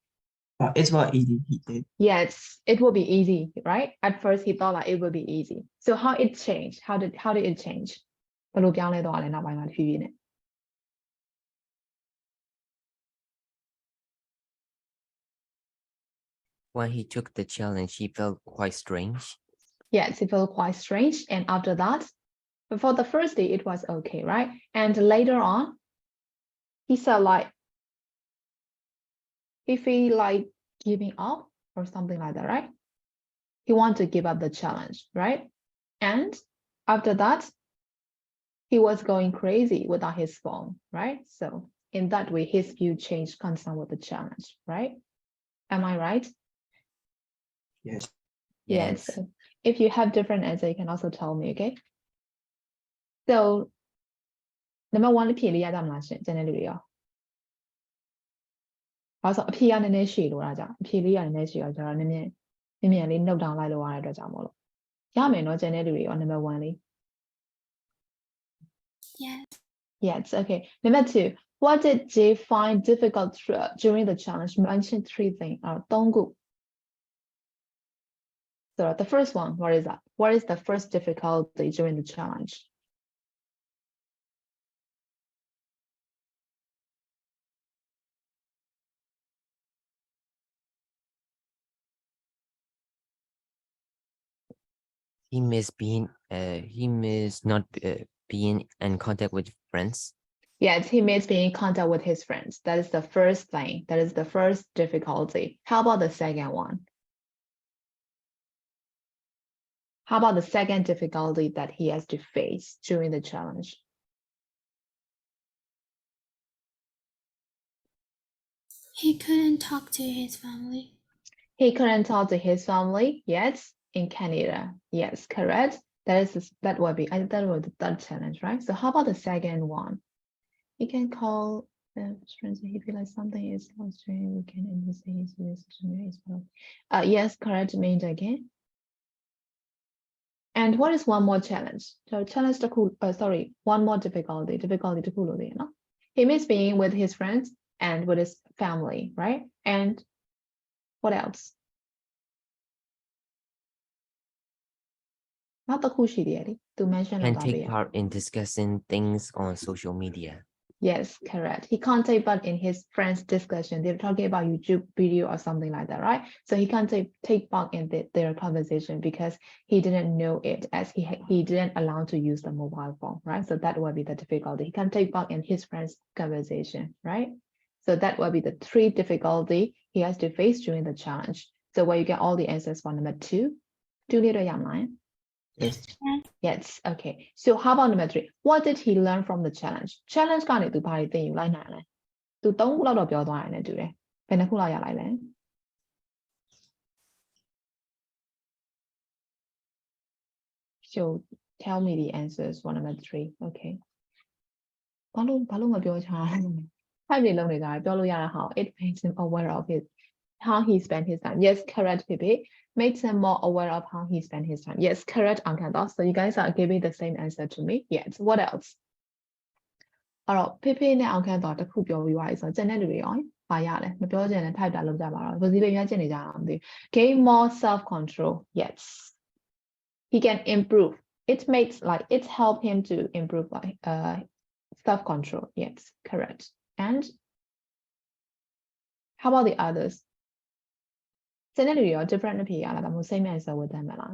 It's not easy, he said. Yes, it will be easy, right? At first he thought like it would be easy. So how it changed? How did it change? ဘယ်လိုပြောင်းလဲသွားလဲနောက်ပိုင်းမှာဖြည်းဖြည်းနဲ့ When he took the challenge, he felt quite strange. Yes, it felt quite strange. And after that, for the first day, it was okay, right? And later on, he said like, he feel like giving up or something like that, right? He wanted to give up the challenge, right? And after that, he was going crazy without his phone, right? So in that way, his view changed concerned with the challenge, right? Am I right? Yes. Yes. Yes. If you have different answer, you can also tell me, okay? So number one ဖြေလေးရကြမလားရှင်ကျန်တဲ့လူတွေရောဘာလို့ဆိုအဖြေကနည်းနည်းရှည်လို့လားကြာအဖြေလေးကနည်းနည်းရှည်တော့ကျွန်တော်နည်းနည်းမြန်လေး note down လိုက်လို့ရတဲ့အတွက်ကြောင့်မို့လို့ရမယ်နော်ကျန်တဲ့လူတွေရော number 1လေး Yes. Yes, okay. Number 2, what did Jay find difficult during the challenge? Mention 3 things. 3ခု So the first one, what is that? What is the first difficulty during the challenge? He missed not being in contact with friends. Yes, he missed being in contact with his friends. That is the first thing. That is the first difficulty. How about the second one? How about the second difficulty that he has to face during the challenge? He couldn't talk to his family. He couldn't talk to his family yet in Canada. Yes, correct. That would be the third challenge, right? So how about the second one? He can call friends if he feel like something is lost during the weekend and he says his well. Yes, correct. Means again. And what is one more challenge? So challenge one more difficulty. Difficulty to cool, you know. He missed being with his friends and with his family, right? And what else? Not the kushi to mention And take part in discussing things on social media. Yes, correct. He can't take part in his friends' discussion. They're talking about YouTube video or something like that, right? So he can't take part in their conversation because he didn't know it as he didn't allow to use the mobile phone, right? So that would be the difficulty. He can't take part in his friends' conversation, right? So that will be the 3 difficulty he has to face during the challenge. So where you get all the answers for number 2. 2 little young line. Yes. Yes, okay. So how about number 3? What did he learn from the challenge? Challenge ကနေသူဘာတွေသင်ယူလိုက်နိုင်လဲ။ သူ 3 ခုလောက်တော့ပြောသွားတယ်နဲ့တူတယ်။ဘယ်နှခုလောက်ရလိုက်လဲ။ So tell me the answers for number 3. Okay. ဘာလို့မပြောချင်လဲ။ ဖိုက်တွေလုံးနေကြတယ်ပြောလို့ရတာဟော it makes him aware of it how he spent his time. Yes, correct, Pipi. Makes him more aware of how he spent his time. Yes, correct, Ankanta. So you guys are giving the same answer to me. Yes. What else? အဲ့တော့ Pipi နဲ့ Ankanta တခုပြောပြီးသွားပြီဆိုတော့ကျန်တဲ့လူတွေရောဘာရလဲမပြောချင်တဲ့ type တာလုပ်ကြပါတော့။ဘယ်စီပဲများကျင်နေကြတာမသိဘူး။ Gain more self-control. Yes. He can improve. It help him to improve like self-control. Yes, correct. And how about the others? Scenario different အဖြေရလားဒါမှမဟုတ် same answer with them လား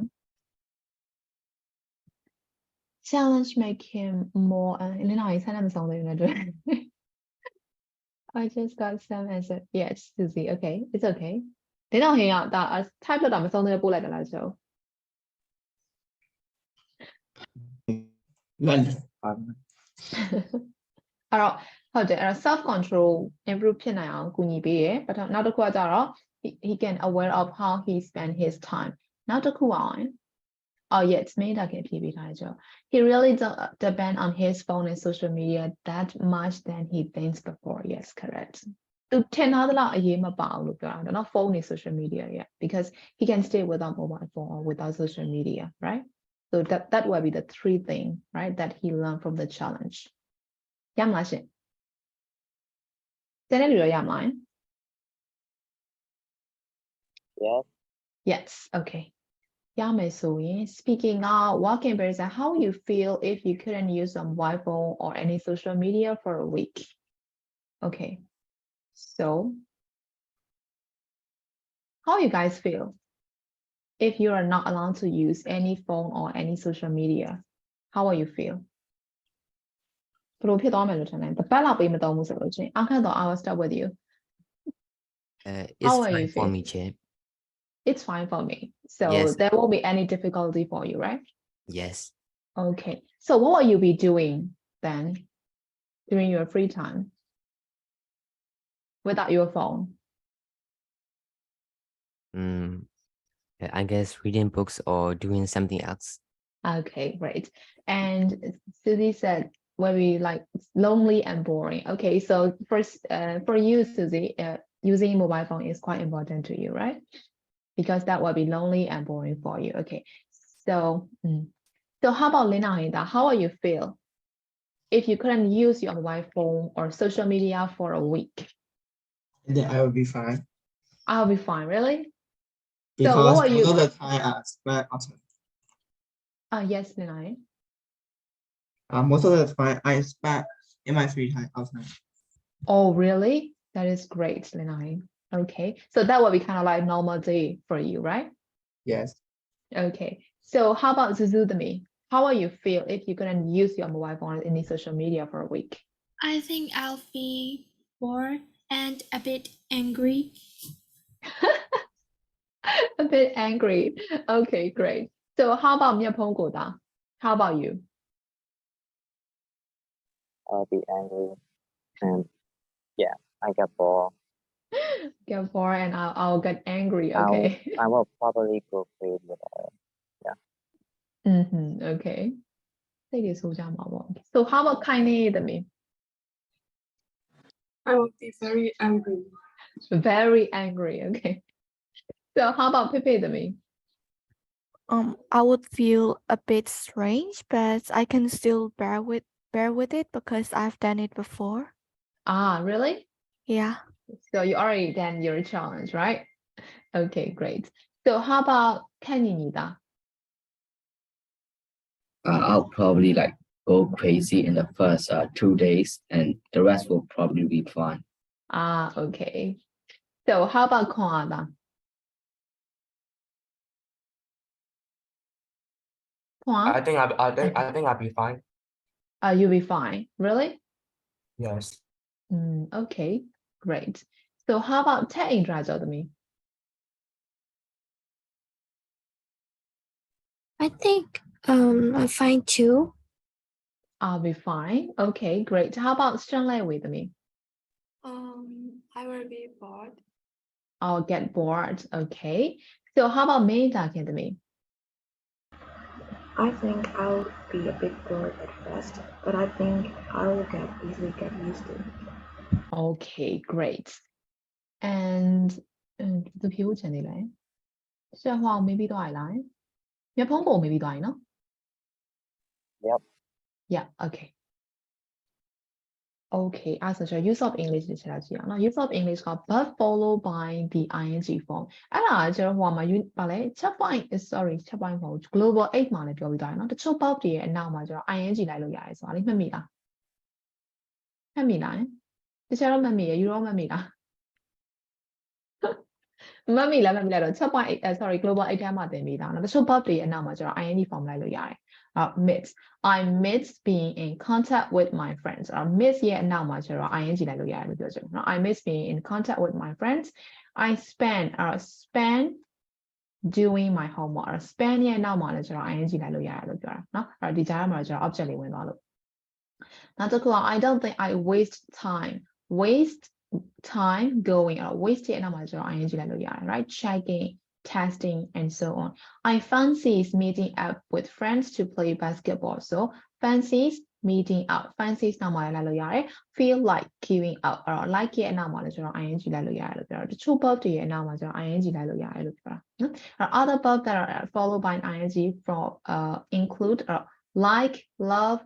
Challenge make him more လင်းအောင်ရေးဆန်းနေမဆုံးသေးဘူးနဲ့တွေ့ I just got some answer. Yes, Susie. Okay, it's okay. လင်းအောင်ရေးအောင်ဒါ type လုပ်တာမဆုံးသေးဘူးပို့လိုက်တယ်လားဆို Well, အဲ့တော့ဟုတ်တယ်အဲ့တော့ self control improve ဖြစ်နိုင်အောင်ကူညီပေးရယ်နောက်တစ်ခုကကြတော့ he can aware of how he spend his time နောက်တစ်ခုအောင် Oh yes, made again he really depend on his phone and social media that much than he thinks before. Yes, correct. သူထင်ထားသလောက်အရေးမပါဘူးလို့ပြောတာနော် phone and social media yeah because he can stay without mobile phone or without social media, right? So that will be the 3 things, right, that he learned from the challenge. ရမလားရှင်တနေ့လူရောရမလား Yes. Yes, okay. Speaking of walking person, how would you feel if you couldn't use a mobile phone or any social media for a week? Okay, so how you guys feel if you are not allowed to use any phone or any social media? How will you feel? ဘယ်လိုဖြစ်သွားမယ်လို့ထင်လဲ။တစ်ပတ်လောက်ပေးမသုံးဘူးဆိုလို့ချင်း I will start with you. It's will fine you for feel? me, Chair. It's fine for me. So Yes. there won't be any difficulty for you, right? Yes. Okay. So what will you be doing then during your free time without your phone? I guess reading books or doing something else. Okay, great. And Susie said very like lonely and boring. Okay, so first, for you, Susie, using mobile phone is quite important to you, right? Because that will be lonely and boring for you. Okay, so so how about Lina Hinda? How will you feel if you couldn't use your mobile phone or social media for a week? Then I will be fine. I'll be fine, really? So Because what will most you? of the time I spend outside. Yes, Lina. Most of the time I spend in my free time outside. Oh, really? That is great, Lina. Okay, so that will be kind of like normal day for you, right? Yes. Okay, so how about Zuzudami? How will you feel if you couldn't use your mobile phone or any social media for a week? I think I'll be bored and a bit angry. A bit angry. Okay, great. So how about Mia? How about you? I'll be angry, and yeah, I get bored. Get bored and I'll get angry. Okay. I will probably go crazy about it. Okay. 这个是这样嘛 So how about Kaine? I will be very angry. Very angry. Okay. So how about Pepe? I would feel a bit strange, but I can still bear with it because I've done it before. Ah, really? Yeah. So you already done your challenge, right? Okay, great. So how about Kenny? I'll probably like go crazy in the first 2 days, and the rest will probably be fine. Ah, okay. So how about Kwada? I think I'll be fine. You'll be fine. Really? Yes. Okay, great. So how about Ted Rajodami? I think I'm fine too. I'll be fine. Okay, great. How about Stanley with me? I will be bored. I'll get bored. Okay. So how about Maida Academy? I think I'll be a bit bored at first, but I think I'll easily get used to it. Okay, great. And the people channel line. So how maybe do I line? Your pongo maybe do I know? Yep. Yeah, okay. Okay, as a use of English တွေချက်လာကြည့်အောင်နော် use of English က but followed by the ing form အဲ့ဒါကျတော့ဟိုမှာဗာလဲ chat point chat point မဟုတ် global 8မှာလည်းပြောပြီးသားနော်တချို့ verb တွေရဲ့အနောက်မှာကျတော့ ing လိုက်လို့ရတယ်ဆိုတာလေးမှတ်မိလားတခြားတော့မှတ်မိရ you တော့မှတ်မိလားမတ်မိလားတော့ chat point global 8ထဲမှာသင်ပြီးသားနော်တချို့ verb တွေရဲ့အနောက်မှာကျတော့ ing form လိုက်လို့ရတယ်I miss being in contact with my friends. Miss ရဲ့အနောက်မှာကျတော့ ing လိုက်လို့ရတယ်လို့ပြောချင်တယ်နော် I miss being in contact with my friends. I spend doing my homework. Spend ရဲ့အနောက်မှာလည်းကျတော့ ing လိုက်လို့ရတယ်လို့ပြောတာနော်အဲ့တော့ဒီကြားမှာကျတော့ object လေးဝင်သွားလို့နောက်တစ်ခုက I don't think I waste time going waste ရဲ့အနောက်မှာကျတော့ ing လိုက်လို့ရတယ် right checking testing and so on. I fancies meeting up with friends to play basketball. So fancies meeting up. Fancies နောက်မှာလည်းလိုက်လို့ရတယ် feel like giving up အဲ့တော့ like ရဲ့အနောက်မှာလည်းကျွန်တော် ing လိုက်လို့ရတယ်လို့ပြောတော့တချို့ verb တွေရဲ့အနောက်မှာကျွန်တော် ing လိုက်လို့ရတယ်လို့ပြောတာနော်အဲ့ other verb that are followed by ing from include like love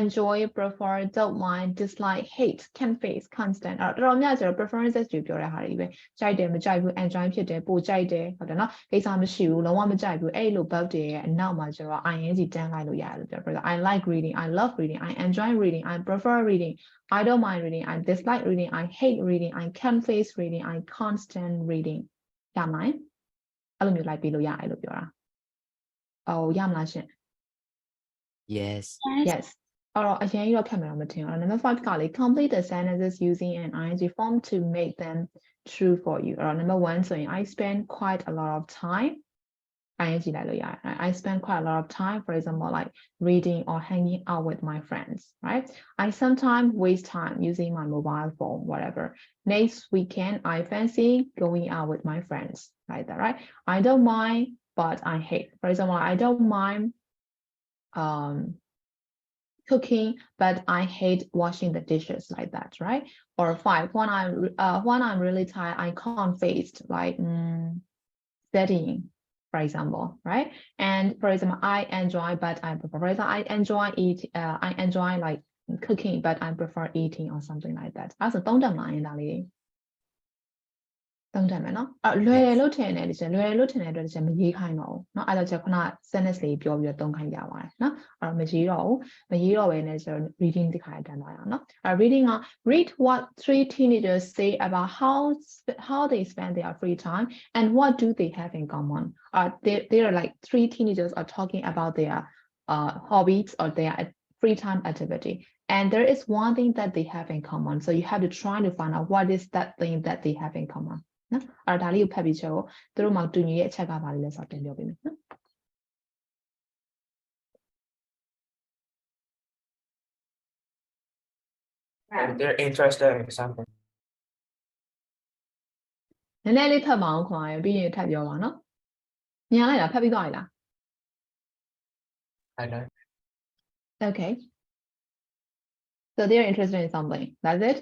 enjoy prefer don't mind dislike hate can face constant အဲ့တော့တော်တော်များကျတော့ preferences တွေပြောတဲ့ဟာတွေပဲကြိုက်တယ်မကြိုက်ဘူး enjoy ဖြစ်တယ်ပိုကြိုက်တယ်ဟုတ်တယ်နော်ကိစ္စမရှိဘူးလုံးဝမကြိုက်ဘူးအဲ့လို verb တွေရဲ့အနောက်မှာကျတော့ ing တန်းလိုက်လို့ရတယ်လို့ပြော I like reading I love reading I enjoy reading I prefer reading I don't mind reading I dislike reading I hate reading I can face reading I can't stand reading ရမလားအဲ့လိုမျိုးလိုက်ပြီးလို့ရတယ်လို့ပြောတာရမလားရှင် Yes. Or again, you can number 5 complete the sentences using an ing form to make them true for you. Or number 1, so I spend quite a lot of time ing လိုက်လို့ရတယ် right? I spend quite a lot of time, for example, like reading or hanging out with my friends, right? I sometimes waste time using my mobile phone, whatever. Next weekend, I fancy going out with my friends, like that, right? I don't mind, but I hate. For example, I don't mind cooking, but I hate washing the dishes, like that, right? Or 5, when I'm really tired, I can't face like studying, for example, right? And for example, I enjoy, but I prefer. For example, I enjoy like cooking, but I prefer eating or something like that. အဲ့ဆိုသုံးတက်မှာရင်ဒါလေးသုံးတက်မယ်နော်လွယ်တယ်လို့ထင်တယ်ဒီချက်လွယ်တယ်လို့ထင်တဲ့အတွက်ဒီချက်မရေးခိုင်းတော့ဘူးเนาะအဲ့တော့ချက်ခုန sentence လေးပြောပြီးတော့သုံးခိုင်းပြပါတယ်เนาะအဲ့တော့မရေးတော့ပဲနဲ့ဆို reading ဒီခါတန်းသွားရအောင်เนาะreading read what 3 teenagers say about how they spend their free time and what do they have in common. They are like 3 teenagers are talking about their hobbies or their free time activity. And there is one thing that they have in common. So you have to try to find out what is that thing that they have in common. နော်အဲ့ဒါလေးကိုဖတ်ပြီးချက်ကိုသူတို့မှတူညီရဲ့အချက်ကဘာလဲလဲဆိုတော့တင်ပြပေးမယ်နော် And they're interested in something. နည်းနည်းလေးဖတ်မအောင်ခွန်ရပြီးရင်ထပ်ပြောပါနော်ညာလိုက်တာဖတ်ပြီးသွားပြီလား I know. Okay. So they're interested in something. That's it.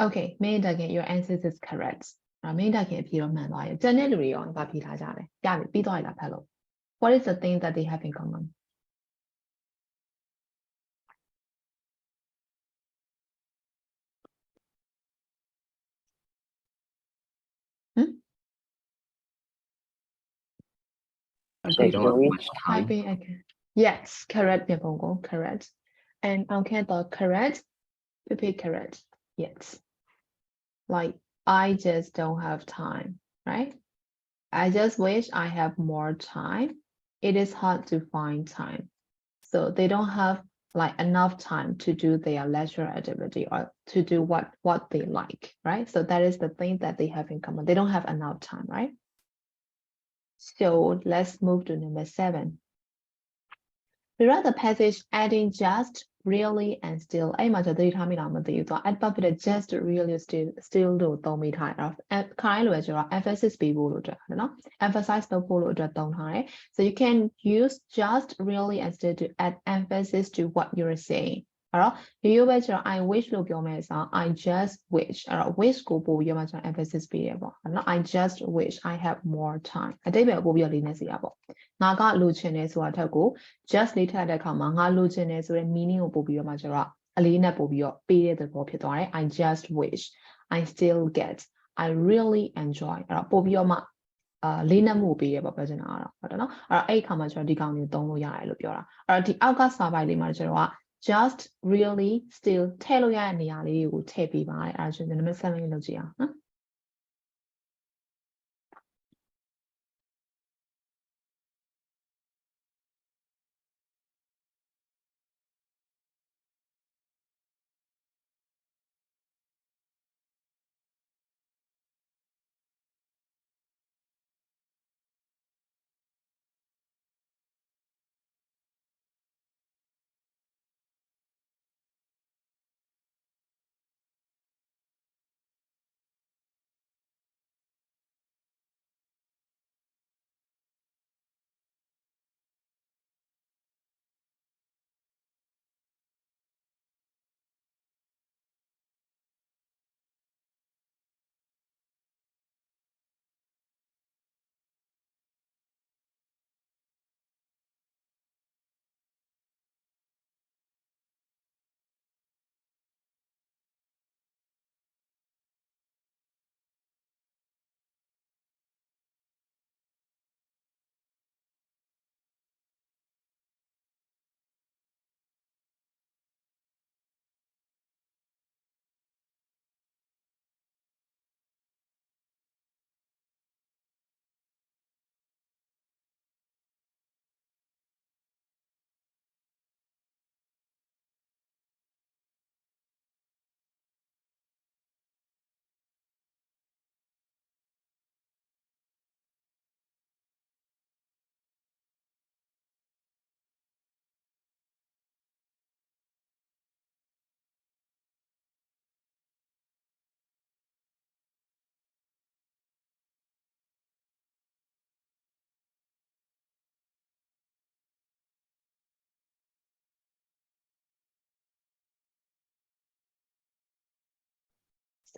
Okay, main again, your answer is correct. Main again, ဖြေတော့မှန်သွားရဲ့။ကျန်တဲ့လူတွေရောဘာဖြေထားကြလဲ။ရပြီပြီးသွားပြီလားဖတ်လို့ What is the thing that they have in common? They don't have much time. Typing again. Yes, correct, Pongo, correct. And okay, the correct, repeat correct. Yes. Like I just don't have time, right? I just wish I have more time. It is hard to find time. So they don't have like enough time to do their leisure activity or to do what they like, right? So that is the thing that they have in common. They don't have enough time, right? So let's move to number 7. Rewrite the passage adding just, really, and still. အဲ့မှာကျသတိထားမိလားမသိဘူး။ add ပတ်ဖြစ်တဲ့ just, really, still လို့သုံးမိထားတယ်။ခိုင်းလို့ကျတော့ emphasis ပေးဖို့လို့အတွက်နော်။ emphasize လုပ်ဖို့လို့အတွက်သုံးထားတယ်။ So you can use just, really, and still to add emphasis to what you're saying. အဲ့တော့ရိုးပဲကျတော့ I wish လို့ပြောမယ်ဆိုတော့ I just wish အဲ့တော့ wish ကိုပို့ပြီးမှကျတော့ emphasis ပေးရပေါ့နော် I just wish I have more time အတိတ်ပဲပို့ပြီးတော့လေးနေစီရပေါ့ငါကလိုချင်တယ်ဆိုတာထက်ကို just လေးထည့်တဲ့အခါမှာငါလိုချင်တယ်ဆိုတဲ့ meaning ကိုပို့ပြီးတော့မှကျတော့အလေးနဲ့ပို့ပြီးတော့ပေးတဲ့သဘောဖြစ်သွားတယ် I just wish I still get I really enjoy အဲ့တော့ပို့ပြီးတော့မှလေးနက်မှုပေးရပေါ့ပြောချင်တာကတော့ဟုတ်တယ်နော်အဲ့တော့အဲ့ခါမှာကျတော့ဒီကောင်မျိုးသုံးလို့ရတယ်လို့ပြောတာအဲ့တော့ဒီအောက်ကစာပိုက်လေးမှာကျတော့ just really still ထည့်လို့ရတဲ့နေရာလေးကိုထည့်ပေးပါတယ်အဲ့ဒါဆိုရင် number 7လေးလုပ်ကြည့်အောင်နော်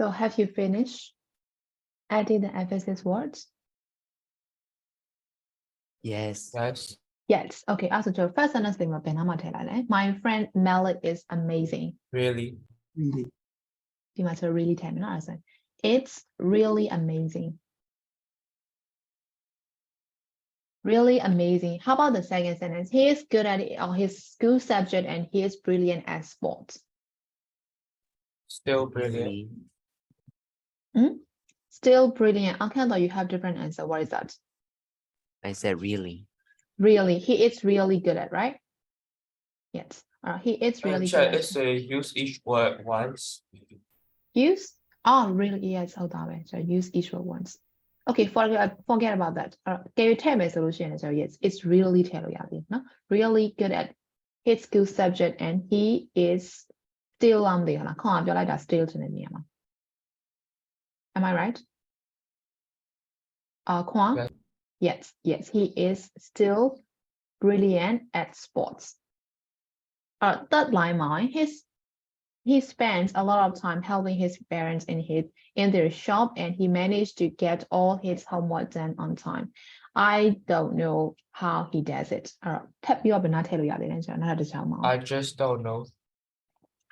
So have you finished adding the emphasis words? Yes. Yes. Yes. Okay. As a first sentence, my friend Melody is amazing. Really. Really. You must really tell me. It's really amazing. Really amazing. How about the second sentence? He is good at his school subject and he is brilliant at sports. Still brilliant. Still brilliant. Okay, though you have different answer. What is that? I said really. Really, he is really good at, right? Yes. He is really good at. It's use each word once. Use? Oh, really? Yes. Hold on. So use each word once. Okay, forget about that. Can you tell me a solution? So yes, it's really no? Really good at his school subject and he is still on the still to the Am I right? Kwang? Yes. Yes, he is still brilliant at sports. Third line mine, he spends a lot of time helping his parents in their shop and he managed to get all his homework done on time. I don't know how he does it. I just don't know.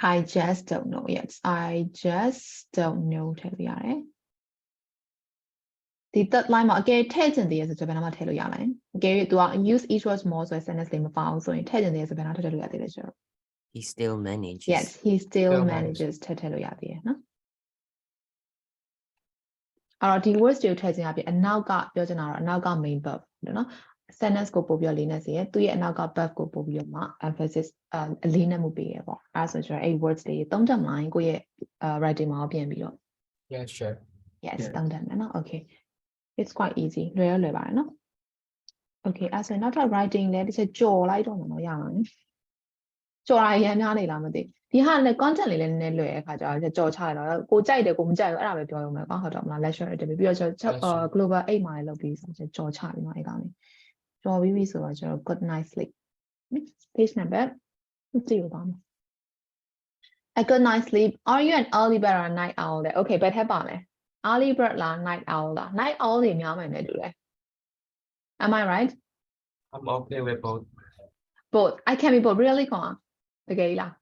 I just don't know. Yes, I just don't know. ဒီ third line မှာအကယ်ထည့်ချင်သေးရဆိုတော့ဘယ်နှမှာထည့်လို့ရလဲအကယ်သူက use each word more ဆိုရင် sentence လေးမပါအောင်ဆိုရင်ထည့်ချင်သေးရဆိုဘယ်နှထည့်လို့ရသေးလဲဆိုတော့ He still manages. Yes, he still Still manages ထည့်လို့ရသေးတယ်နော်အဲ့တော့ဒီ words တွေကိုထည့်ချင်ရပြီအနောက်ကပြောချင်တာတော့အနောက်က main verb နော် sentence ကိုပို့ပြီးလေးနဲ့စီရသူရဲ့အနောက်က verb ကိုပို့ပြီးတော့မှ emphasis အလေးနဲ့မှုပေးရပေါ့အဲ့ဆိုကျွန်တော်အဲ့ words တွေသုံးတက်မှကိုယ့်ရဲ့ writing မှာပြင်ပြီးတော့ Yes, sure. Yes သုံးတက်မယ်နော် Okay It's quite easy လွယ်ပါတယ်နော် Okay အဲ့ဆိုရင်နောက်ထပ် writing လည်းတစ်ချက်ကြော်လိုက်တော့မှာနော်ရအောင်ကြော်ရရမ်းများနေလားမသိဒီဟာလည်း content လေးလည်းနည်းနည်းလွယ်တဲ့အခါကျတော့ကြော်ချလိုက်တော့ကိုကြိုက်တယ်ကိုမကြိုက်ဘူးအဲ့ဒါပဲပြောရုံပဲကွာဟုတ်တော့မလား lecture တက်ပြီးတော့global 8မှာလည်းလုပ်ပြီးဆိုတော့ကြော်ချပြီးတော့အဲ့ကောင်လေးကြော်ပြီးပြီဆိုတော့ကျွန်တော် good night sleep page number ကြည့်ရပါမယ် A good night sleep Are you an early bird or a night owl လဲ Okay ဘယ်ထက်ပါလဲ early bird လား night owl လား night owl တွေများမယ်နဲ့တူတယ် Am I right I'm okay with both. Both I can be both really ကွာတကယ်လား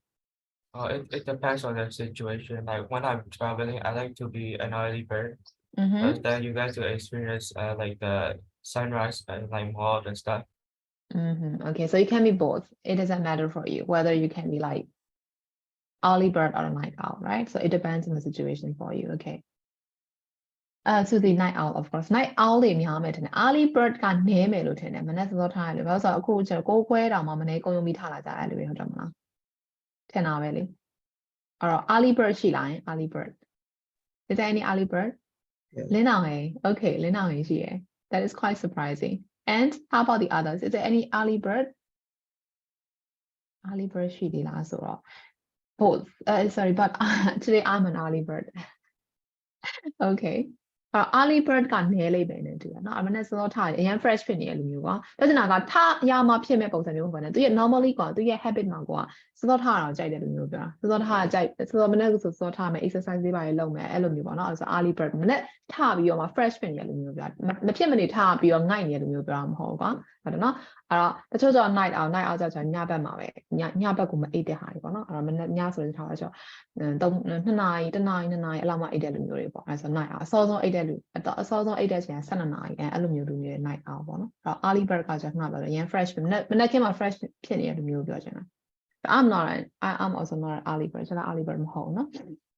It depends on the situation. Like when I'm traveling, I like to be an early bird. But then you guys will experience like the sunrise and like more and stuff. Okay, so you can be both. It doesn't matter for you whether you can be like early bird or a night owl, right? So it depends on the situation for you. Okay. So the night owl, of course. Night owl တွေများမယ်ထင်တယ် early bird ကနည်းမယ်လို့ထင်တယ်မနေ့စောထားရတယ်ဘာလို့ဆိုတော့အခုကျွန်တော်9ခွဲတောင်မှမနေ့ကုန်ရုံပြီးထားလာကြတယ်လို့ဟုတ်တယ်မလားထင်တာပဲလေအဲ့တော့ early bird ရှိလား early bird Is there any early bird လင်းအောင်ဟဲ့ Okay လင်းအောင်ဟဲ့ရှိရယ် That is quite surprising And how about the others Is there any early bird ရှိသေးလားဆိုတော့ both sorry but today I'm an early bird Okay early bird ကနည်းလေးပဲနဲ့တူတယ်เนาะအမနဲ့စောထားအရင် fresh ဖြစ်နေရလူမျိုးကွာပြောချင်တာကထရမှာဖြစ်မဲ့ပုံစံမျိုးပဲနဲ့သူရဲ့ normally ကွာသူရဲ့ habit မှာကွာစောထားတာကြိုက်တယ်လူမျိုးပြောတာစောထားကြိုက်စောမနဲ့ဆိုစောထားမယ် exercise လေးပါလေးလုပ်မယ်အဲ့လိုမျိုးပေါ့เนาะအဲ့ဆို early bird မနဲ့ထပြီးတော့မှ fresh ဖြစ်နေရလူမျိုးပြောမဖြစ်မနေထပြီးတော့ငိုက်နေရလူမျိုးပြောတာမဟုတ်ကွာဟုတ်တယ်เนาะအဲ့တော့တချို့တော့ night owl ကျတော့ညဘက်မှာပဲညဘက်ကိုမအိတ်တဲ့ဟာတွေပေါ့เนาะအဲ့တော့မနဲ့ညဆိုရင်ထားတော့2နာရီ1နာရီ2နာရီအဲ့လောက်မှအိတ်တဲ့လူမျိုးတွေပေါ့အဲ့ဆို night owl အစောဆုံးအိတ်တဲ့လူအစောဆုံးအိတ်တဲ့ချိန်က12နာရီအဲ့လိုမျိုးလူမျိုးတွေ night owl ပေါ့နော်အဲ့တော့ early bird ကကျတော့ရန် fresh မနေ့ကမှ fresh ဖြစ်နေတဲ့လူမျိုးပြောချင်တာ I'm also not an early bird ကျွန်တော် early bird မဟုတ်နော်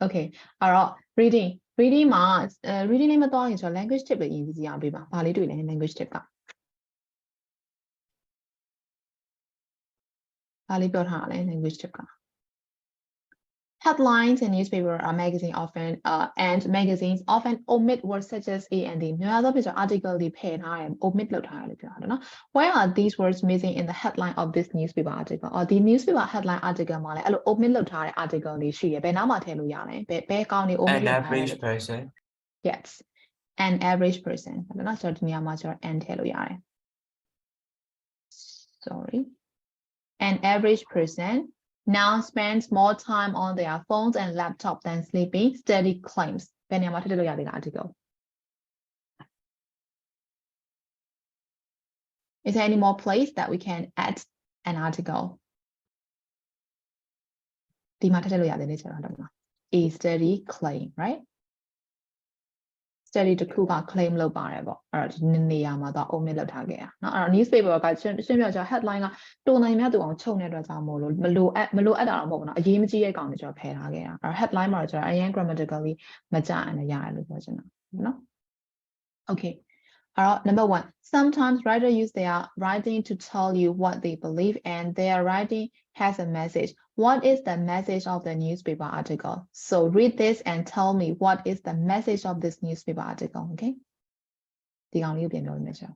Okay အဲ့တော့ reading မှာ reading လေးမသွားရင်ကျွန်တော် language tip လေးအရင်ကြည့်အောင်ပေးပါဘာလေးတွေ့လဲ language tip ကဘာလေးပြောထားတာလဲ language tip ကHeadlines in newspaper or magazine and magazines often omit words such as A and D. များသောဖြင့် article တွေဖယ်ထားတယ် omit လုပ်ထားတယ်လို့ပြောတာနော် Where are these words missing in the headline of this newspaper article? Or the newspaper headline article မှာလည်းအဲ့လို omit လုပ်ထားတဲ့ article တွေရှိတယ်ဘယ်နားမှာထည့်လို့ရလဲဘယ်ကောင်းနေ omit လုပ်ထားလဲ An average person. Yes. An average person ဟုတ်နော်ဆိုတော့ဒီနေရာမှာကျွန်တော် and ထည့်လို့ရတယ် Sorry. An average person Now spends more time on their phones and laptop than sleeping, study claims. ဘယ်နေရာမှာထည့်လို့ရသေးလား article? Is there any more place that we can add an article? ဒီမှာထည့်လို့ရသေးတယ်ကျွန်တော်တို့ A study claim, right? Study တစ်ခုက claim လုပ်ပါတယ်ပေါ့အဲ့တော့ဒီနေရာမှာတော့ omit လုပ်ထားခဲ့ရเนาะအဲ့တော့ newspaper ကရှင်းပြကြ headline ကတူနိုင်များတူအောင်ချုပ်နေတဲ့အတွက်ကြောင့်မို့လို့မလိုအပ်တာတော့မဟုတ်ဘူးเนาะအရေးမကြီးတဲ့ကောင်တွေကျွန်တော်ဖယ်ထားခဲ့ရအဲ့တော့ headline မှာကျွန်တော်အရင် grammatically မကြရင်လည်းရတယ်လို့ပြောချင်တာเนาะ Okay. Number 1, sometimes writers use their writing to tell you what they believe and their writing has a message. What is the message of the newspaper article? So read this and tell me what is the message of this newspaper article, okay? ဒီကောင်လေးကိုပြန်ပြောမယ်ရှင်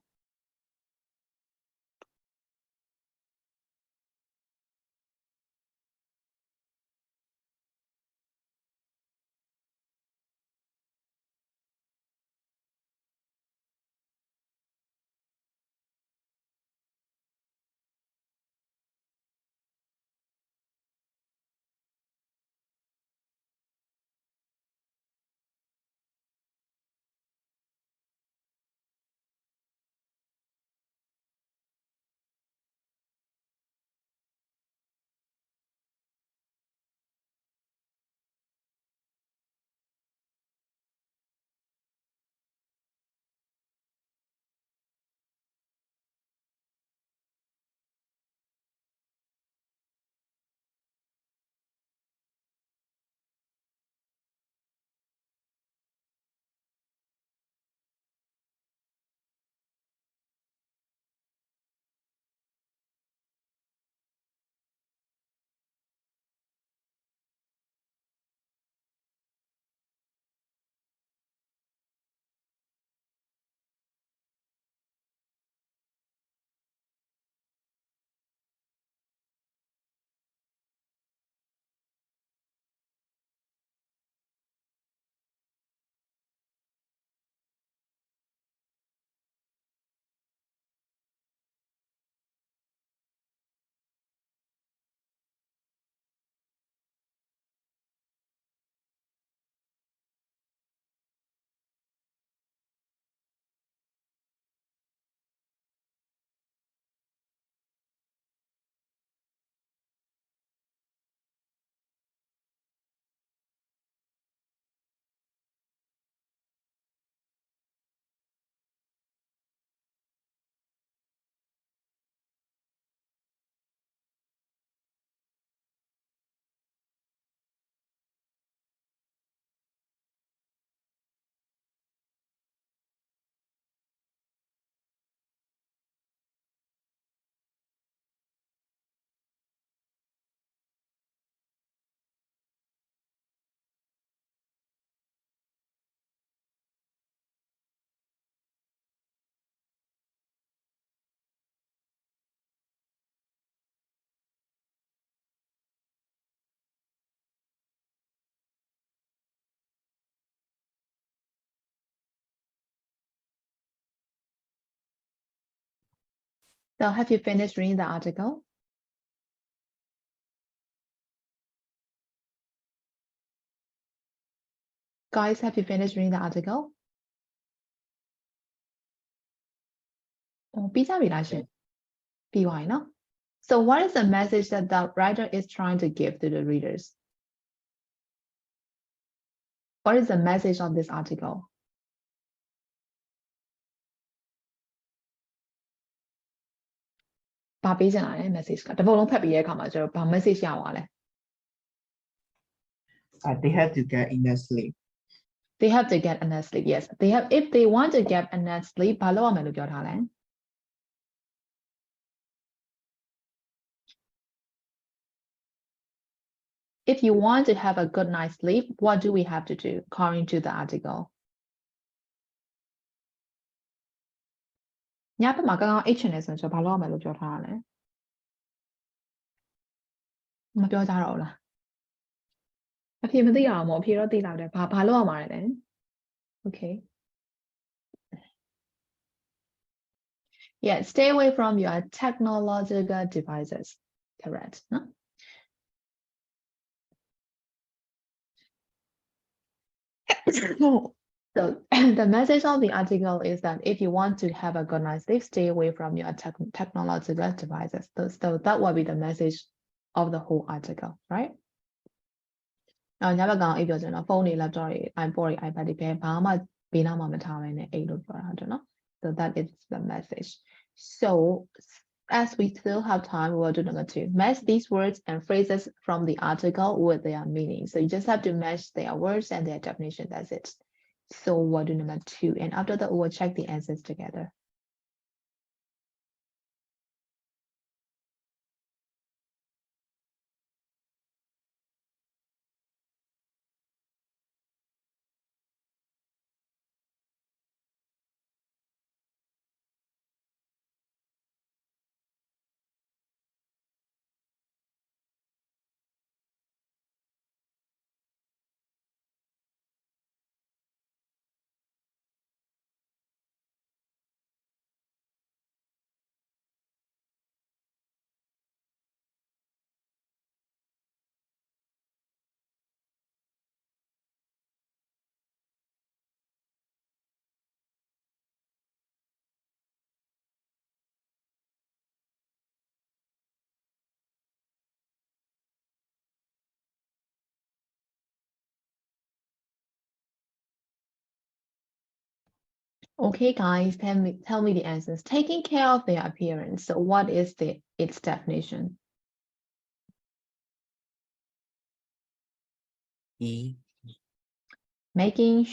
So have you finished reading the article? Guys, have you finished reading the article? ပြီးကြပြီလားရှင်ပြီးသွားပြီနော် So what is the message that the writer is trying to give to the readers? What is the message of this article? ဘာပေးချင်တာလဲ message ကတစ်ပုဒ်လုံးဖတ်ပြီးရဲ့အခါမှာကျတော့ဘာ message ရပါလဲ They have to get enough sleep. They have to get enough sleep. Yes, they have. If they want to get enough sleep, ဘာလုပ်ရမယ်လို့ပြောထားလဲ If you want to have a good night's sleep, what do we have to do according to the article? ညဘက်မှာကောင်းကောင်းအိပ်ချင်တယ်ဆိုရင်ဘာလုပ်ရမယ်လို့ပြောထားတာလဲမပြောကြတော့ဘူးလားအဖြေမသိအောင်မို့အဖြေတော့သိလောက်တယ်ဘာလုပ်ရမှာလဲ Okay. Yeah, stay away from your technological devices. Correct. No? So the message of the article is that if you want to have a good night's sleep, stay away from your technological devices. So that will be the message of the whole article, right? Now, if you're phone, laptop, iPod, iPad, so that is the message. So as we still have time, we will do number 2. Match these words and phrases from the article with their meaning. So you just have to match their words and their definition. That's it. So we'll do number 2. And after that, we'll check the answers together. Okay, guys, tell me the answers. Taking care of their appearance. So what is its definition? Making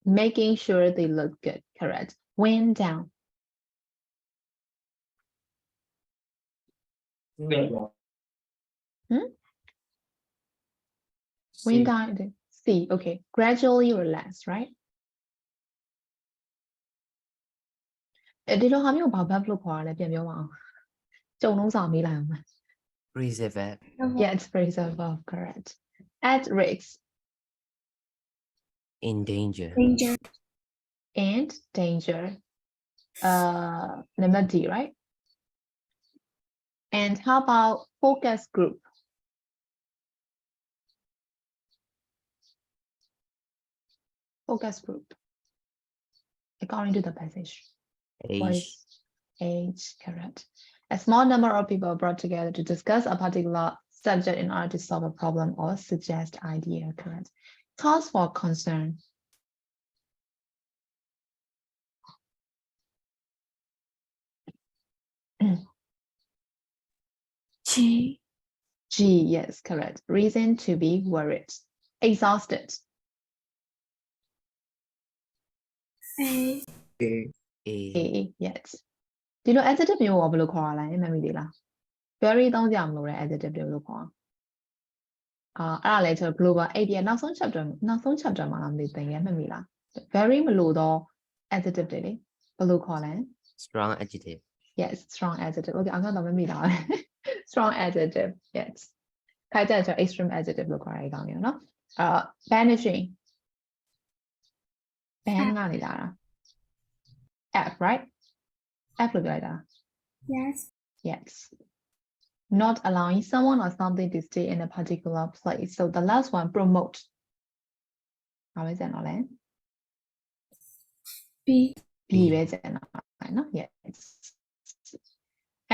making sure they look good, correct. When down. When down. C, okay. Gradually relax, right? ဒီလိုဟာမျိုးဘာ verb လို့ခေါ်ရလဲပြန်ပြောပါအောင်ကြုံလုံးစာမေးလိုက်အောင် Phrasal verb. Yeah, it's phrasal verb, correct. At risk. In danger. Danger. And danger. Number D, right? And how about focus group? Focus group. According to the passage. Age. Age, correct. A small number of people brought together to discuss a particular subject in order to solve a problem or suggest idea, correct. Cause for concern. G. G, yes, correct. Reason to be worried. Exhausted. A. A, yes. ဒီလို adjective မျိုးကိုဘယ်လိုခေါ်ရလဲမမေ့သေးလား very သုံးကြမလို့တဲ့ adjective တွေလို့ခေါ်အဲ့ဒါလည်းကျွန်တော် global 8ရဲ့နောက်ဆုံး chapter မှာလားမသိသင်ခဲ့မှတ်မိလား very မလို့တော့ adjective တွေလေဘယ်လိုခေါ်လဲ Strong adjective. yes strong adjective okay အောင်တော့မမေ့တာ strong adjective yes ခိုင်တဲ့ကျွန်တော် extreme adjective လို့ခေါ်ရတဲ့ကောင်မျိုးเนาะbanishing ban ကနေလာတာ F right F လို့ပြောလိုက်တာ Yes. yes not allowing someone or something to stay in a particular place so the last one promote ဘာပဲကျန်တော့လဲ B. B ပဲကျန်တော့เนาะ yes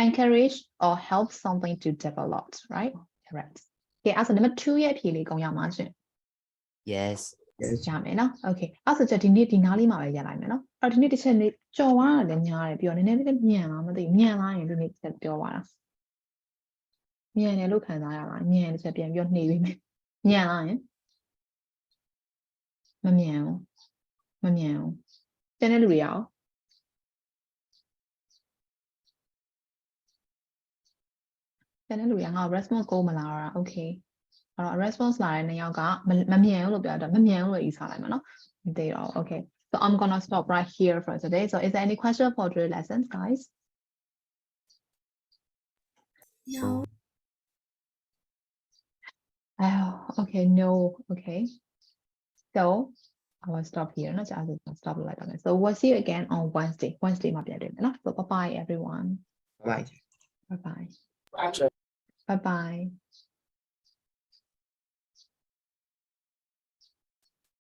encourage or help something to develop right correct okay အဲ့ဆို number 2ရဲ့အဖြေလေးကုန်ရမှာရှင် Yes. ရမယ်နော် okay အဲ့ဆိုချက်ဒီနေ့ဒီနားလေးမှာပဲရလိုက်မယ်နော်အဲ့ဒီနေ့တစ်ချက်နေကြော်သွားတာလည်းများတယ်ပြီးတော့နည်းနည်းလေးညံလားမသိညံလားရင်ဒီနေ့ချက်ပြောပါလားညံတယ်လို့ခံစားရလားညံတစ်ချက်ပြန်ပြောနှေးပြီးမယ်ညံလားရင်မညံဘူးတန်းတဲ့လူတွေရောတန်းတဲ့လူတွေကငါ response ကိုမလာတော့ okay အဲ့တော့ response လာတဲ့နှစ်ယောက်ကမမြန်ဘူးလို့ပြောတော့မမြန်ဘူးလို့ယူဆလိုက်မှာနော်မသိတော့ okay so I'm gonna stop right here for today so is there any question for today's lessons guys No. oh okay no okay so I will stop here no just stop like that so we'll see you again on Wednesday မှာပြန်တွေ့မယ်နော် so bye bye everyone Bye. bye bye Bye bye.